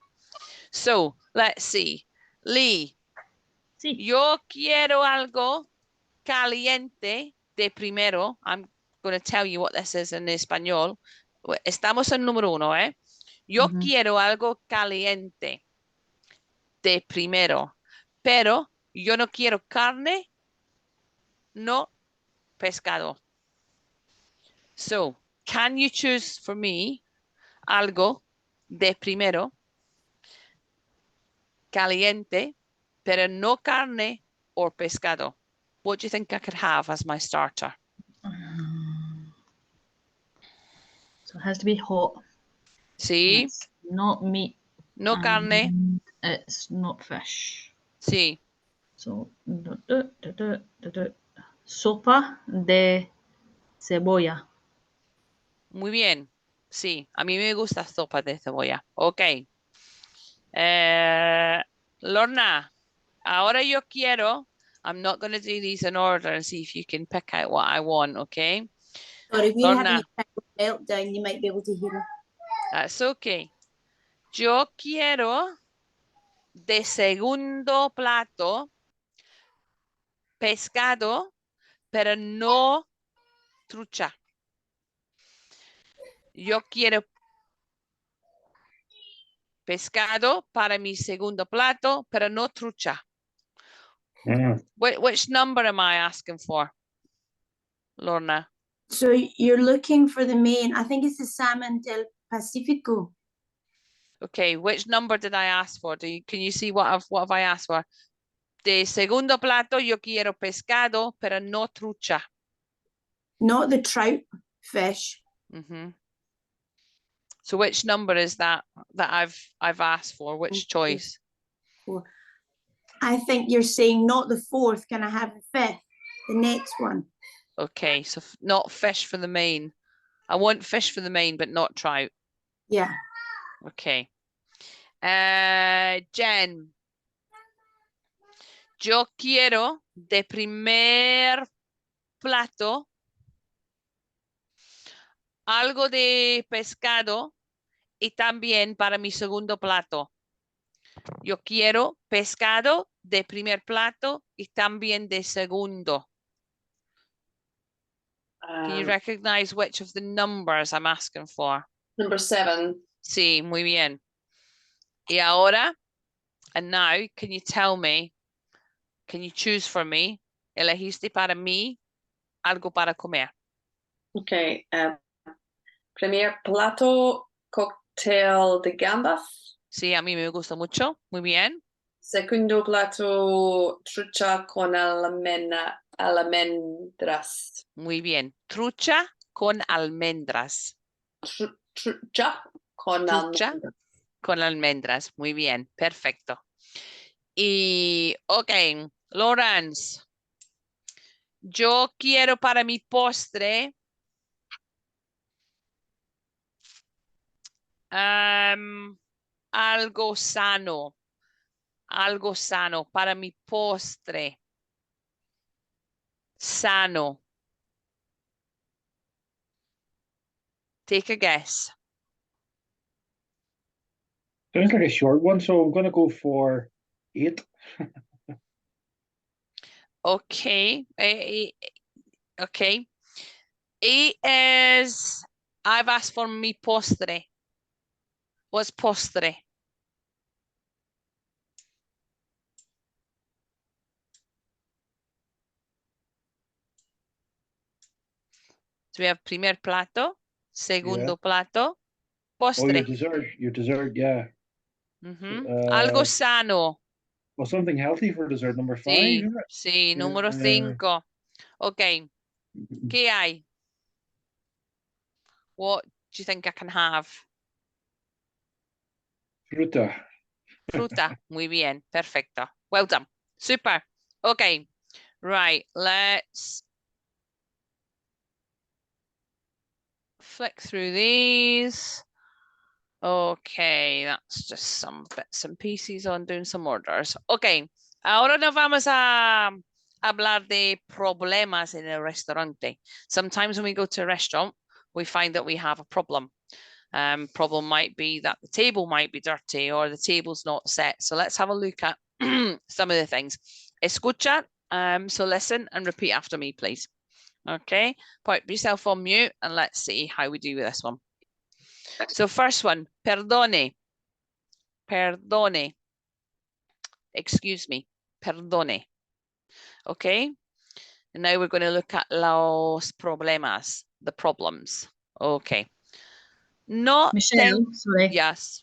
So let's see. Lee, Sí. yo quiero algo caliente de primero. I'm going to tell you what this is in español. Estamos en número uno, ¿eh? Yo quiero algo caliente de primero, pero yo no quiero carne, no pescado. So, can you choose for me algo de primero, caliente, pero no carne or pescado? What do you think I could have as my starter? So it has to be hot. See? It's not meat. No carne. and it's not fish. Sí. So, sopa de cebolla. Muy bien. Sí, a mí me gusta sopa de cebolla. Ok. Lorna, ahora yo quiero, I'm not going to do these in order and see if you can pick out what I want, okay? Sorry, we're having Lorna, a meltdown. You might be able to hear her. that's okay. Yo quiero de segundo plato pescado, pero no trucha. Yo quiero pescado para mi segundo plato, pero no trucha. Which number am I asking for, Lorna? So you're looking for the main. I think it's the salmon del Pacifico. Okay, which number did I ask for? Can you see what have I asked for? De segundo plato, yo quiero pescado, pero no trucha. Not the trout fish. So which number is that I've asked for? Which choice? I think you're saying not the fourth. Can I have the fifth? The next one. Okay, so not fish for the main. I want fish for the main, but not trout. Yeah. Okay. Jen. Yo quiero de primer plato algo de pescado y también para mi segundo plato. Yo quiero pescado de primer plato y también de segundo. Can you recognize which of the numbers I'm asking for? Number 7. Sí, muy bien. Y ahora, and now, can you tell me, can you choose for me, elegiste para mí algo para comer? Okay. Primer plato, cocktail de gambas. Sí, a mí me gusta mucho. Muy bien. Segundo plato, trucha con almendras. Muy bien. Trucha con almendras. Trucha con Trucha almendras. con almendras. Muy bien. Perfecto. Y, ok, Lawrence. Yo quiero para mi postre algo sano para mi postre. Sano. Take a guess. Sounds like a short one, so I'm going to go for 8. Okay. Okay. It is, I've asked for mi postre. What's postre? So we have primer plato, segundo plato, postre. Oh, your dessert, yeah. Algo sano. Well, something healthy for dessert, number 5, Sí, isn't it? sí, número 5. Ok. ¿Qué hay? What do you think I can have? Fruta. Fruta. Muy bien. Perfecto. Well done. Super. Okay. Right. Let's flick through these. Okay. That's just some bits and pieces on doing some orders. Okay. Ahora nos vamos a hablar de problemas en el restaurante. Sometimes when we go to a restaurant, we find that we have a problem. Problem might be that the table might be dirty or the table's not set. So let's have a look at some of the things. Escucha, so listen and repeat after me, please. Okay, put yourself on mute and let's see how we do with this one. So first one, perdone. Perdone. Excuse me, perdone. Okay, and now we're going to look at los problemas, the problems. Okay. No, Michelle, sorry. Yes.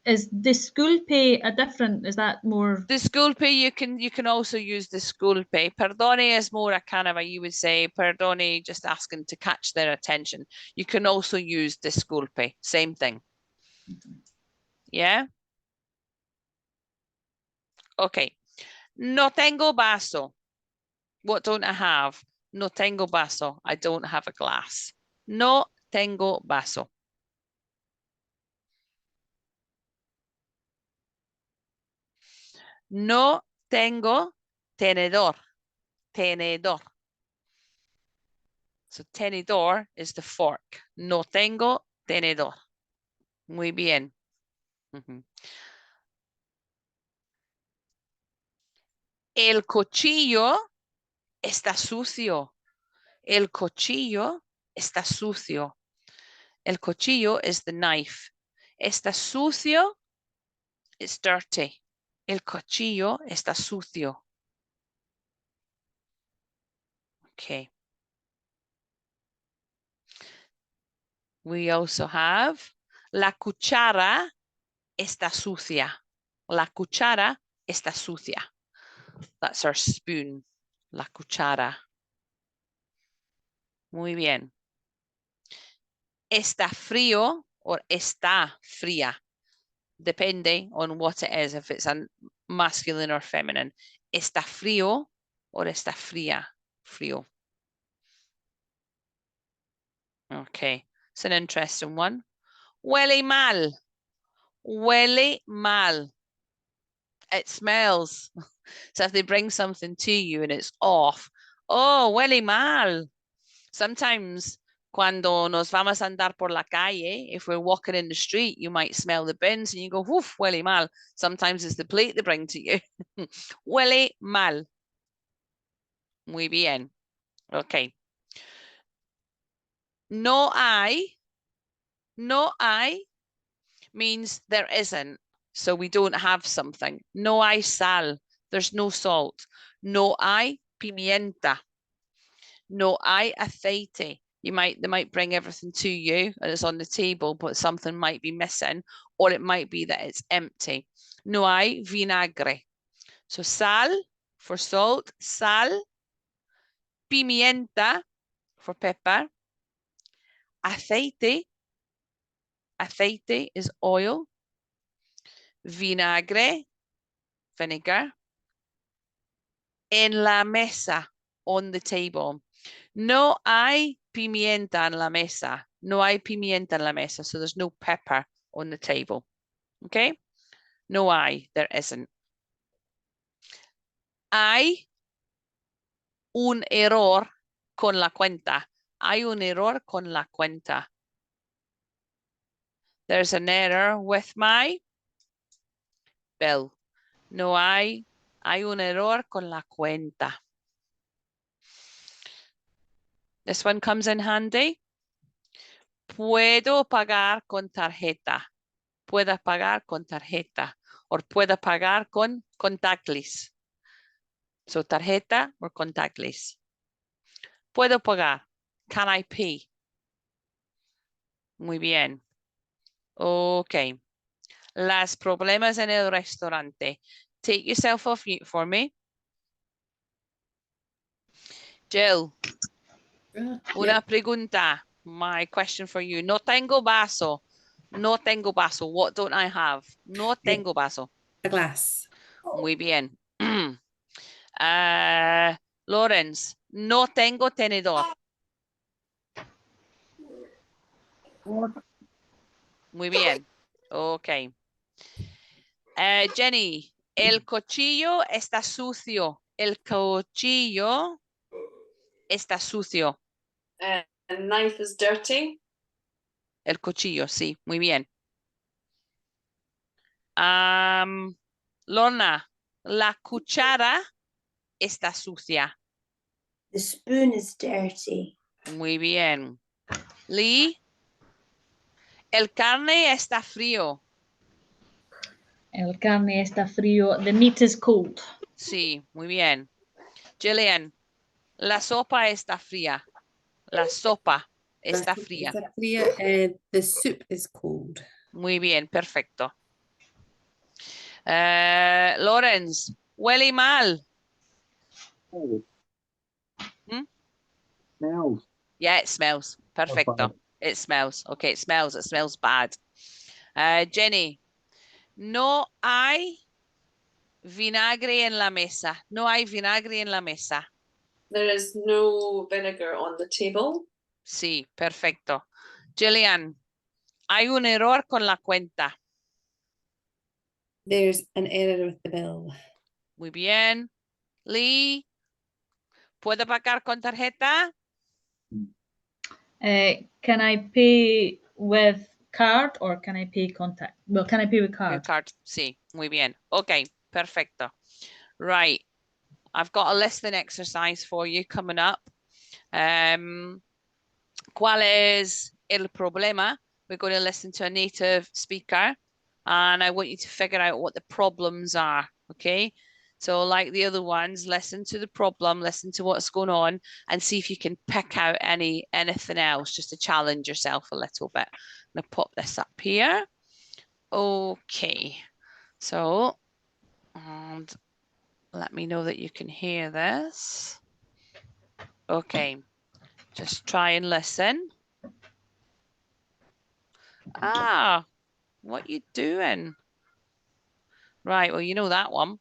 Is disculpe a different? Is that more? Disculpe, you can also use disculpe. Perdone is more a kind of a, you would say, perdone, just asking to catch their attention. You can also use disculpe, same thing. Yeah? Okay. No tengo vaso. What don't I have? No tengo vaso. I don't have a glass. No tengo vaso. No tengo tenedor. Tenedor. So tenedor is the fork. No tengo tenedor. Muy bien. El cuchillo está sucio. El cuchillo está sucio. El cuchillo is the knife. Está sucio. It's dirty. El cuchillo está sucio. Okay. We also have la cuchara está sucia. La cuchara está sucia. That's our spoon. La cuchara. Muy bien. Está frío or está fría. Depending on what it is, if it's a masculine or feminine. Está frío or está fría. Frío. Okay, it's an interesting one. Huele mal. Huele mal. It smells. So if they bring something to you and it's off, oh, huele mal. Sometimes cuando nos vamos a andar por la calle, if we're walking in the street, you might smell the bins and you go, woof, huele mal. Sometimes it's the plate they bring to you. Huele mal. Muy bien. Okay. No hay means there isn't. So we don't have something. No hay sal. There's no salt. No hay pimienta. No hay aceite. They might bring everything to you and it's on the table, but something might be missing, or it might be that it's empty. No hay vinagre. So sal for salt, sal, pimienta for pepper, aceite is oil, vinagre, vinegar, en la mesa, on the table. No hay pimienta en la mesa. No hay pimienta en la mesa, so there's no pepper on the table. Okay? No hay, there isn't. Hay un error con la cuenta. Hay un error con la cuenta. There's an error with my bill. No hay un error con la cuenta. This one comes in handy. Puedo pagar con tarjeta. Puedo pagar con tarjeta. Or puedo pagar con contactless. So tarjeta or contactless. Puedo pagar. Can I pay? Muy bien. Okay. Las problemas en el restaurante. Take yourself off mute for me. Jill, una pregunta. My question for you. No tengo vaso. No tengo vaso. What don't I have? No tengo vaso. A glass. Muy bien. Lawrence, no tengo tenedor. Muy bien. Okay. Jenny, el cuchillo está sucio. El cuchillo está sucio. A knife is dirty. El cuchillo, sí, muy bien. Lorna, la cuchara está sucia. The spoon is dirty. Muy bien. Lee, el carne está frío. El carne está frío. The meat is cold. Sí, muy bien. Gillian, la sopa está fría. La sopa está fría. Está fría. The soup is cold. Muy bien, perfecto. Lawrence, huele mal. Oh. Hmm? Smells. Yeah, it smells. Perfecto. bad. It smells. Okay, it smells. It smells bad. Jenny, No hay vinagre en la mesa. No hay vinagre en la mesa. There is no vinegar on the table. Sí, perfecto. Gillian, hay un error con la cuenta. There's an error with the bill. Muy bien. Lee, ¿puedo pagar con tarjeta? Can I pay with card or can I pay contact? Well, can I pay with Your card? card. Sí, muy bien. Okay, perfecto. Right. I've got a listening exercise for you coming up. ¿Cuál es el problema? We're going to listen to a native speaker and I want you to figure out what the problems are, okay? So like the other ones, listen to the problem, listen to what's going on and see if you can pick out anything else just to challenge yourself a little bit. I'm going to pop this up here. Okay, so, and let me know that you can hear this. Okay, just try and listen. Ah, what you doing? Right, well, you know that one.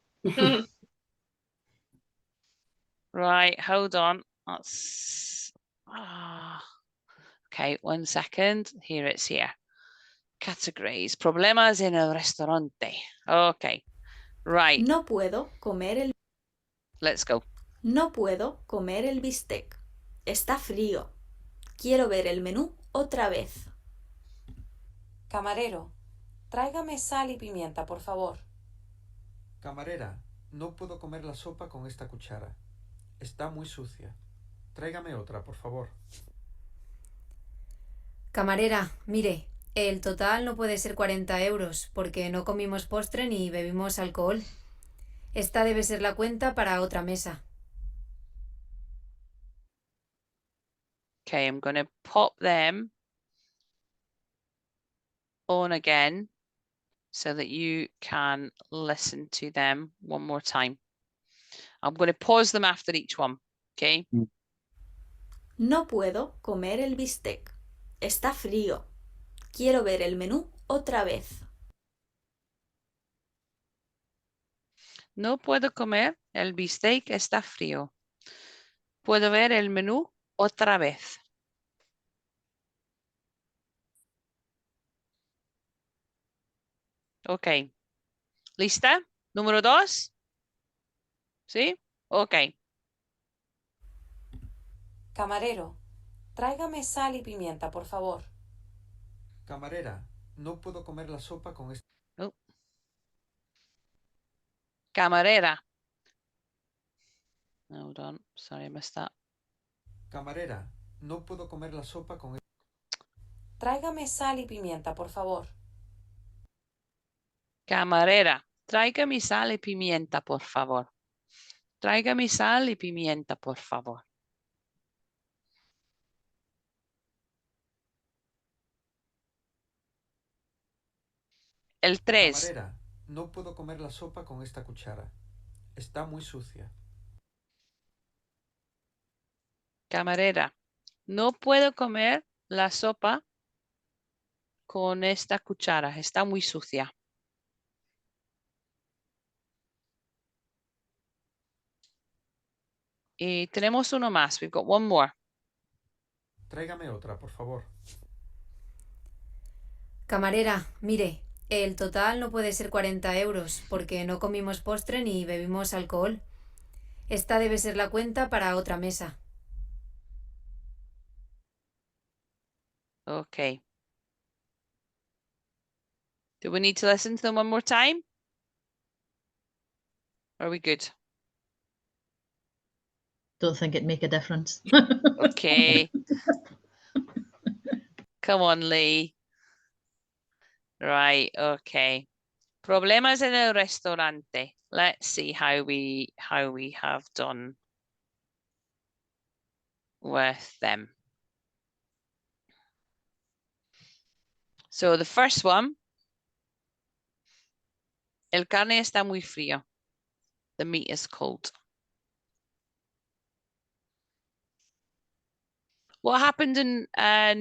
Right, hold on. That's okay, 1 second. Here it's here. Categories. Problemas en el restaurante. Okay. Right, No puedo comer el let's go. No puedo comer el bistec. Está frío. Quiero ver el menú otra vez. Camarero, tráigame sal y pimienta, por favor. Camarera, no puedo comer la sopa con esta cuchara. Está muy sucia. Tráigame otra, por favor. Camarera, mire, el total no puede ser 40 euros porque no comimos postre ni bebimos alcohol. Esta debe ser la cuenta para otra mesa. Okay, I'm going to pop them on again so that you can listen to them one more time. I'm going to pause them after each one, okay? No puedo comer el bistec. Está frío. Quiero ver el menú otra vez. No puedo comer el bistec, está frío. Puedo ver el menú otra vez. Ok. ¿Lista? Número 2. ¿Sí? Ok. Camarero, tráigame sal y pimienta, por favor. Camarera, no puedo comer la sopa con esta... Camarera. Hold on. Sorry, I missed that. Camarera, no puedo comer la sopa con esta... Tráigame sal y pimienta, por favor. Camarera. Tráigame sal y pimienta, por favor. Tráigame sal y pimienta, por favor. El 3. Camarera, no puedo comer la sopa con esta cuchara. Está muy sucia. Camarera. No puedo comer la sopa con esta cuchara. Está muy sucia. Y tenemos uno más. We've got one more. Tráigame otra, por favor. Camarera, mire, el total no puede ser 40 euros porque no comimos postre ni bebimos alcohol. Esta debe ser la cuenta para otra mesa. Okay. Do we need to listen to them one more time? Are we good? Don't think it'd make a difference. Okay. Come on, Lee. Right, okay. Problemas en el restaurante. Let's see how we have done with them. So the first one, el carne está muy frío. The meat is cold. What happened in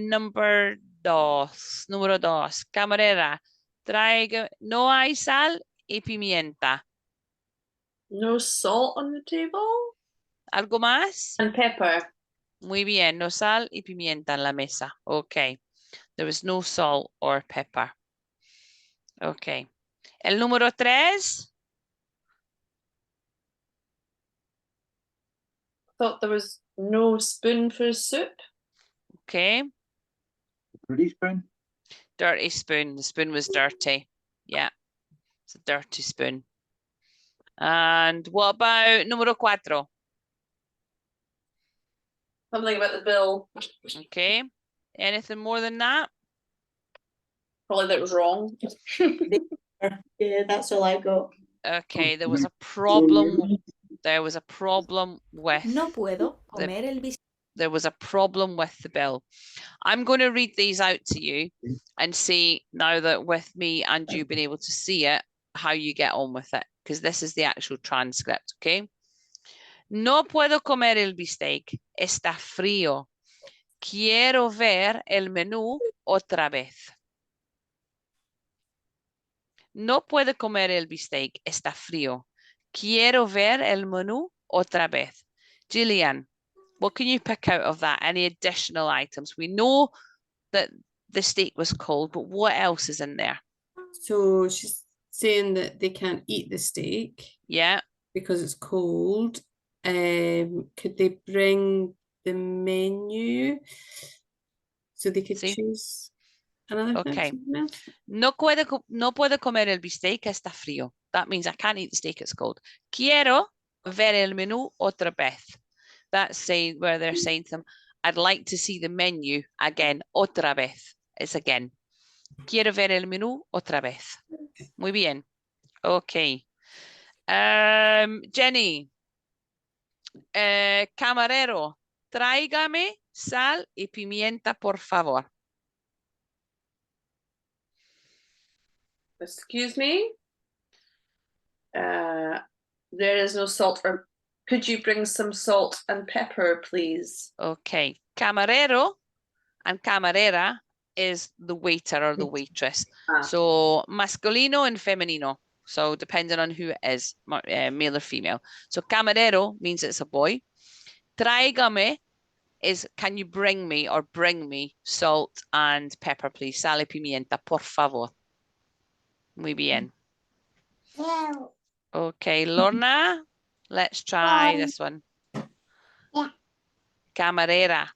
número dos? Camarera, No hay sal y pimienta. No salt on the table. ¿Algo más? And pepper. Muy bien, no sal y pimienta en la mesa. Okay. There was no salt or pepper. Okay. El número 3. Thought there was no spoon for soup. Okay. Dirty spoon. Dirty spoon. The spoon was dirty. Yeah. It's a dirty spoon. And what about número 4? Something about the bill. Okay. Anything more than that? Probably that was wrong. Yeah, that's all I got. Okay, there was a problem. There was a problem with No puedo comer el bistec. there was a problem with the bill. I'm going to read these out to you and see now that with me and you being able to see it, how you get on with it, because this is the actual transcript, okay? No puedo comer el bistec, está frío. Quiero ver el menú otra vez. No puedo comer el bistec, está frío. Quiero ver el menú otra vez. Gillian, what can you pick out of that? Any additional items? We know that the steak was cold, but what else is in there? So she's saying that they can't eat the steak Yeah, because it's cold. Could they bring the menu so they could Sí. choose another thing? Okay. Something else? no puedo comer el bistec, está frío. That means I can't eat the steak, it's cold. Quiero ver el menú otra vez. That's saying where they're saying to them, I'd like to see the menu again, otra vez. It's again. Quiero ver el menú otra vez. Muy bien. Okay. Jenny. Camarero, tráigame sal y pimienta, por favor. Excuse me. There is no salt, or could you bring some salt and pepper, please? Okay. Camarero and camarera is the waiter or the waitress. So masculino and femenino. So depending on who it is, male or female. So camarero means it's a boy. Tráigame is can you bring me or bring me salt and pepper, please. Sal y pimienta, por favor. Muy bien. Okay, Lorna, let's try this one. Camarera.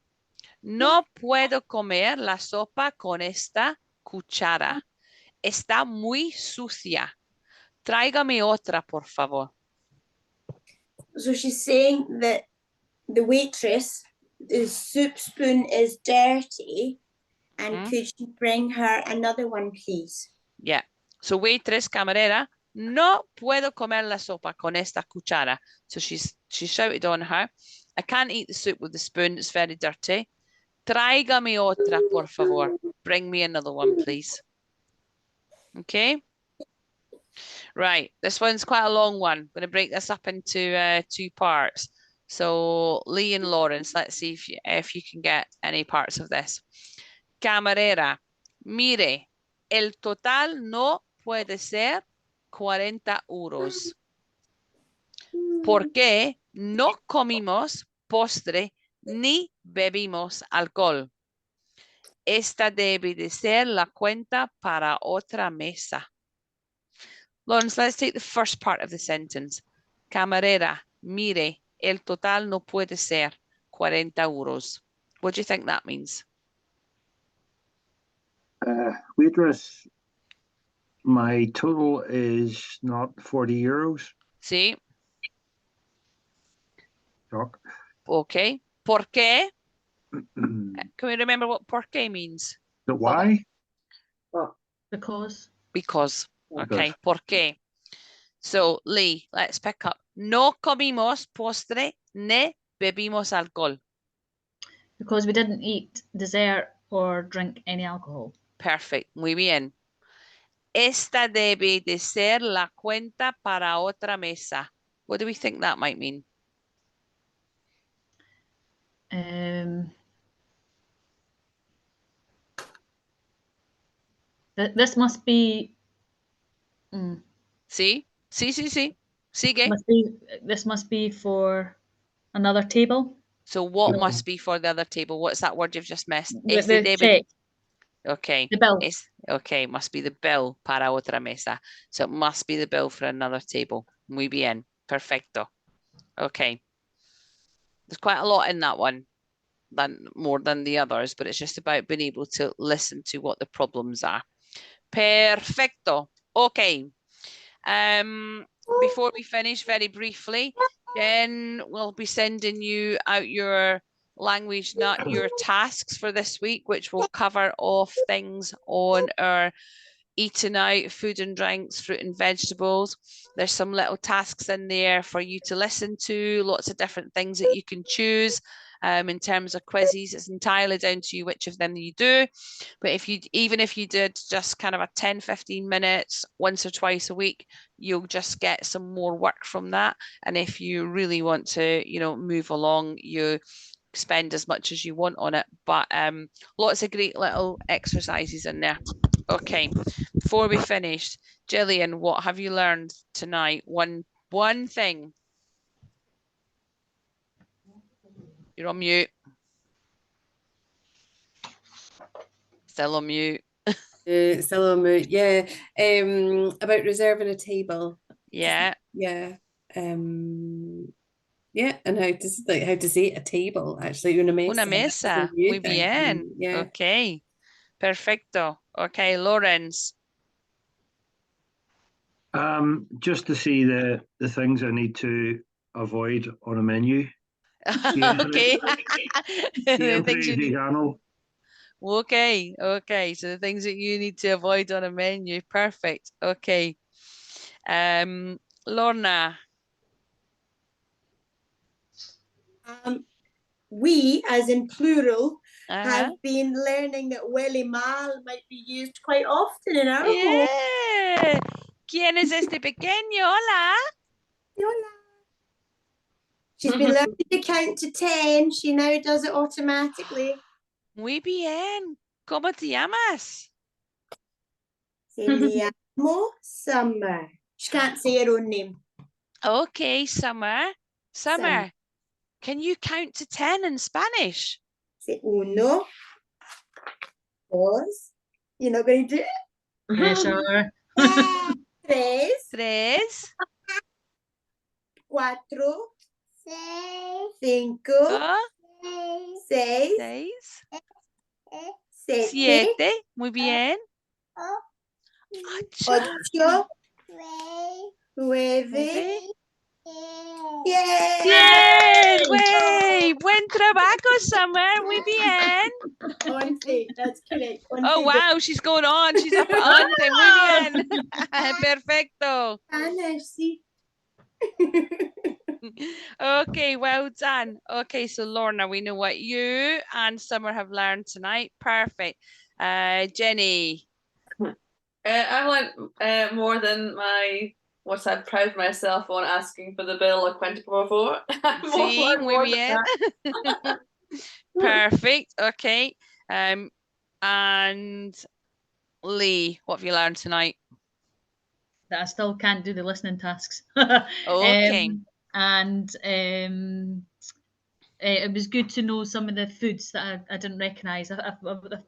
No puedo comer la sopa con esta cuchara. Está muy sucia. Tráigame otra, por favor. So she's saying that the waitress, the soup spoon is dirty, and could she bring her another one, please? Yeah. So waitress, camarera, no puedo comer la sopa con esta cuchara. So she shouted on her. I can't eat the soup with the spoon. It's very dirty. Tráigame otra, por favor. Bring me another one, please. Okay. Right. This one's quite a long one. I'm going to break this up into 2 parts. So Lee and Lawrence, let's see if you can get any parts of this. Camarera, mire, el total no puede ser 40 euros. Porque no comimos postre ni bebimos alcohol. Esta debe de ser la cuenta para otra mesa. Lawrence, let's take the first part of the sentence. Camarera, mire, el total no puede ser 40 euros. What do you think that means? Waitress, my total is not 40 euros. Sí. Doc. Okay. ¿Por qué? Can we remember what por qué means? The why? Because. Because. Okay. ¿Por qué? So, Lee, let's pick up. No comimos postre ni bebimos alcohol. Because we didn't eat dessert or drink any alcohol. Perfect. Muy bien. Esta debe de ser la cuenta para otra mesa. What do we think that might mean? This must be Mm. See? Sigue. This must be for another table. So what No. must be for the other table? What's that word you've just missed? The Este debe. check. Okay. The bill. Okay, must be the bill para otra mesa. So it must be the bill for another table. Muy bien. Perfecto. Okay. There's quite a lot in that one, more than the others, but it's just about being able to listen to what the problems are. Perfecto. Okay. Before we finish, very briefly, Jen will be sending you out your language nut, your tasks for this week, which will cover off things on our eating out, food and drinks, fruit and vegetables. There's some little tasks in there for you to listen to, lots of different things that you can choose. In terms of quizzes, it's entirely down to you which of them you do. But even if you did just kind of a 10-15 minutes once or twice a week, you'll just get some more work from that. And if you really want to, move along, you spend as much as you want on it. But lots of great little exercises in there. Okay, before we finish, Gillian, what have you learned tonight? One thing. You're on mute. Still on mute. Still on mute. Yeah. About reserving a table. Yeah. Yeah. Yeah, and how to say a table actually. Una mesa. Una mesa. Muy bien. Yeah. Okay. Perfecto. Okay, Lawrence. Just to see the things I need to avoid on a menu. Okay. The things you need. Vegano. Okay. So the things that you need to avoid on a menu. Perfect. Okay. Lorna. We, as in plural, Uh-huh. have been learning that Willy Mal might be used quite often in our home. Yeah. ¿Quién es este pequeño? Hola. Hola. She's been learning to count to 10. She now does it automatically. Muy bien. ¿Cómo te llamas? Se me llamo Summer. She can't say her own name. Okay, Summer. Summer. Can you count to 10 in Spanish? Say uno, dos. You're not going to do it? Yeah, sure. Tres, cuatro, cinco, seis, siete. Muy bien. ocho, nueve. Bien, güey. Buen trabajo, Summer. Muy bien. 11, that's correct. Oh, wow, she's going on. She's up at 11. Muy bien. Perfecto. Spanish, sí. Okay, well done. Okay, so Lorna, we know what you and Summer have learned tonight. Perfect. Jenny. I went more than what I pride myself on asking for the bill a cuenta por favor. Sí, muy bien. Perfect. Okay. And Lee, what have you learned tonight? That I still can't do the listening tasks. Okay. It was good to know some of the foods that I didn't recognise. I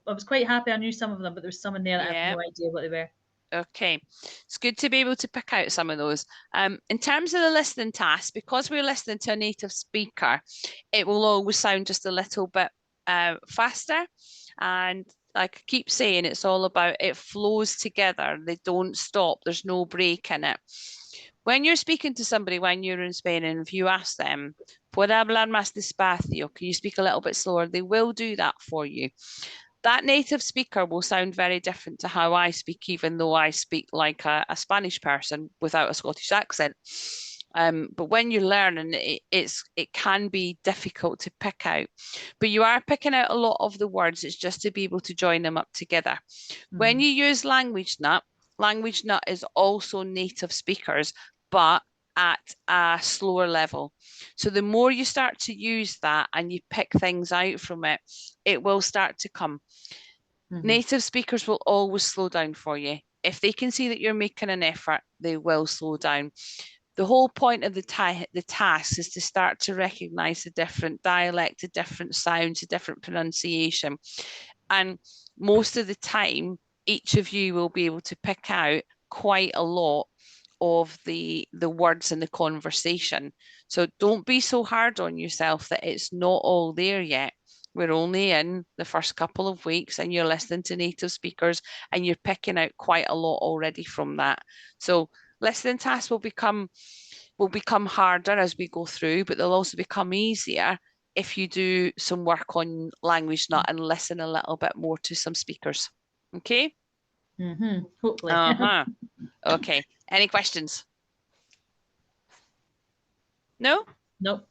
was quite happy I knew some of them, but there was some in there that I have no idea what they were. Okay, it's good to be able to pick out some of those. In terms of the listening task, because we're listening to a native speaker, it will always sound just a little bit faster. And like I keep saying, it's all about it flows together. They don't stop. There's no break in it. When you're speaking to somebody when you're in Spain, and if you ask them, ¿Puedo hablar más despacio? Can you speak a little bit slower? They will do that for you. That native speaker will sound very different to how I speak, even though I speak like a Spanish person without a Scottish accent. But when you're learning, it can be difficult to pick out. But you are picking out a lot of the words. It's just to be able to join them up together. When you use Language Nut is also native speakers, but at a slower level. So the more you start to use that and you pick things out from it, it will start to come. Native speakers will always slow down for you. if they can see that you're making an effort, they will slow down. The whole point of the task is to start to recognize the different dialect, the different sounds, the different pronunciation. And most of the time, each of you will be able to pick out quite a lot of the words in the conversation. So don't be so hard on yourself that it's not all there yet. We're only in the first couple of weeks and you're listening to native speakers and you're picking out quite a lot already from that. So listening tasks will become harder as we go through, but they'll also become easier if you do some work on Language Nut and listen a little bit more to some speakers. Okay? Hopefully. Okay. Any questions? No? Nope.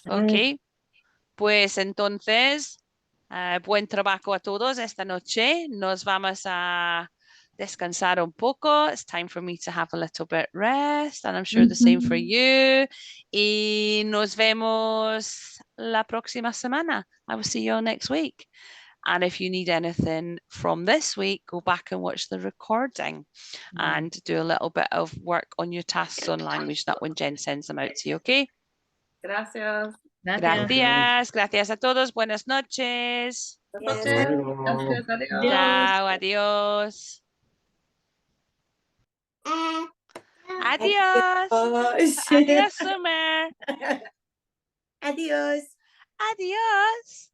Ok. Pues entonces, buen trabajo a todos esta noche. Nos vamos a descansar un poco. It's time for me to have a little bit rest, and I'm sure the same for you. Y nos vemos la próxima semana. I will see you all next week. And if you need anything from this week, go back and watch the recording and do a little bit of work on your tasks on Language Nut when Jen sends them out to you, okay? Gracias. Gracias. Gracias a todos. Buenas noches. Buenas Yes. noches. Gracias. Adiós. Chao. Adiós. Adiós. Adiós, Summer. Adiós. Adiós.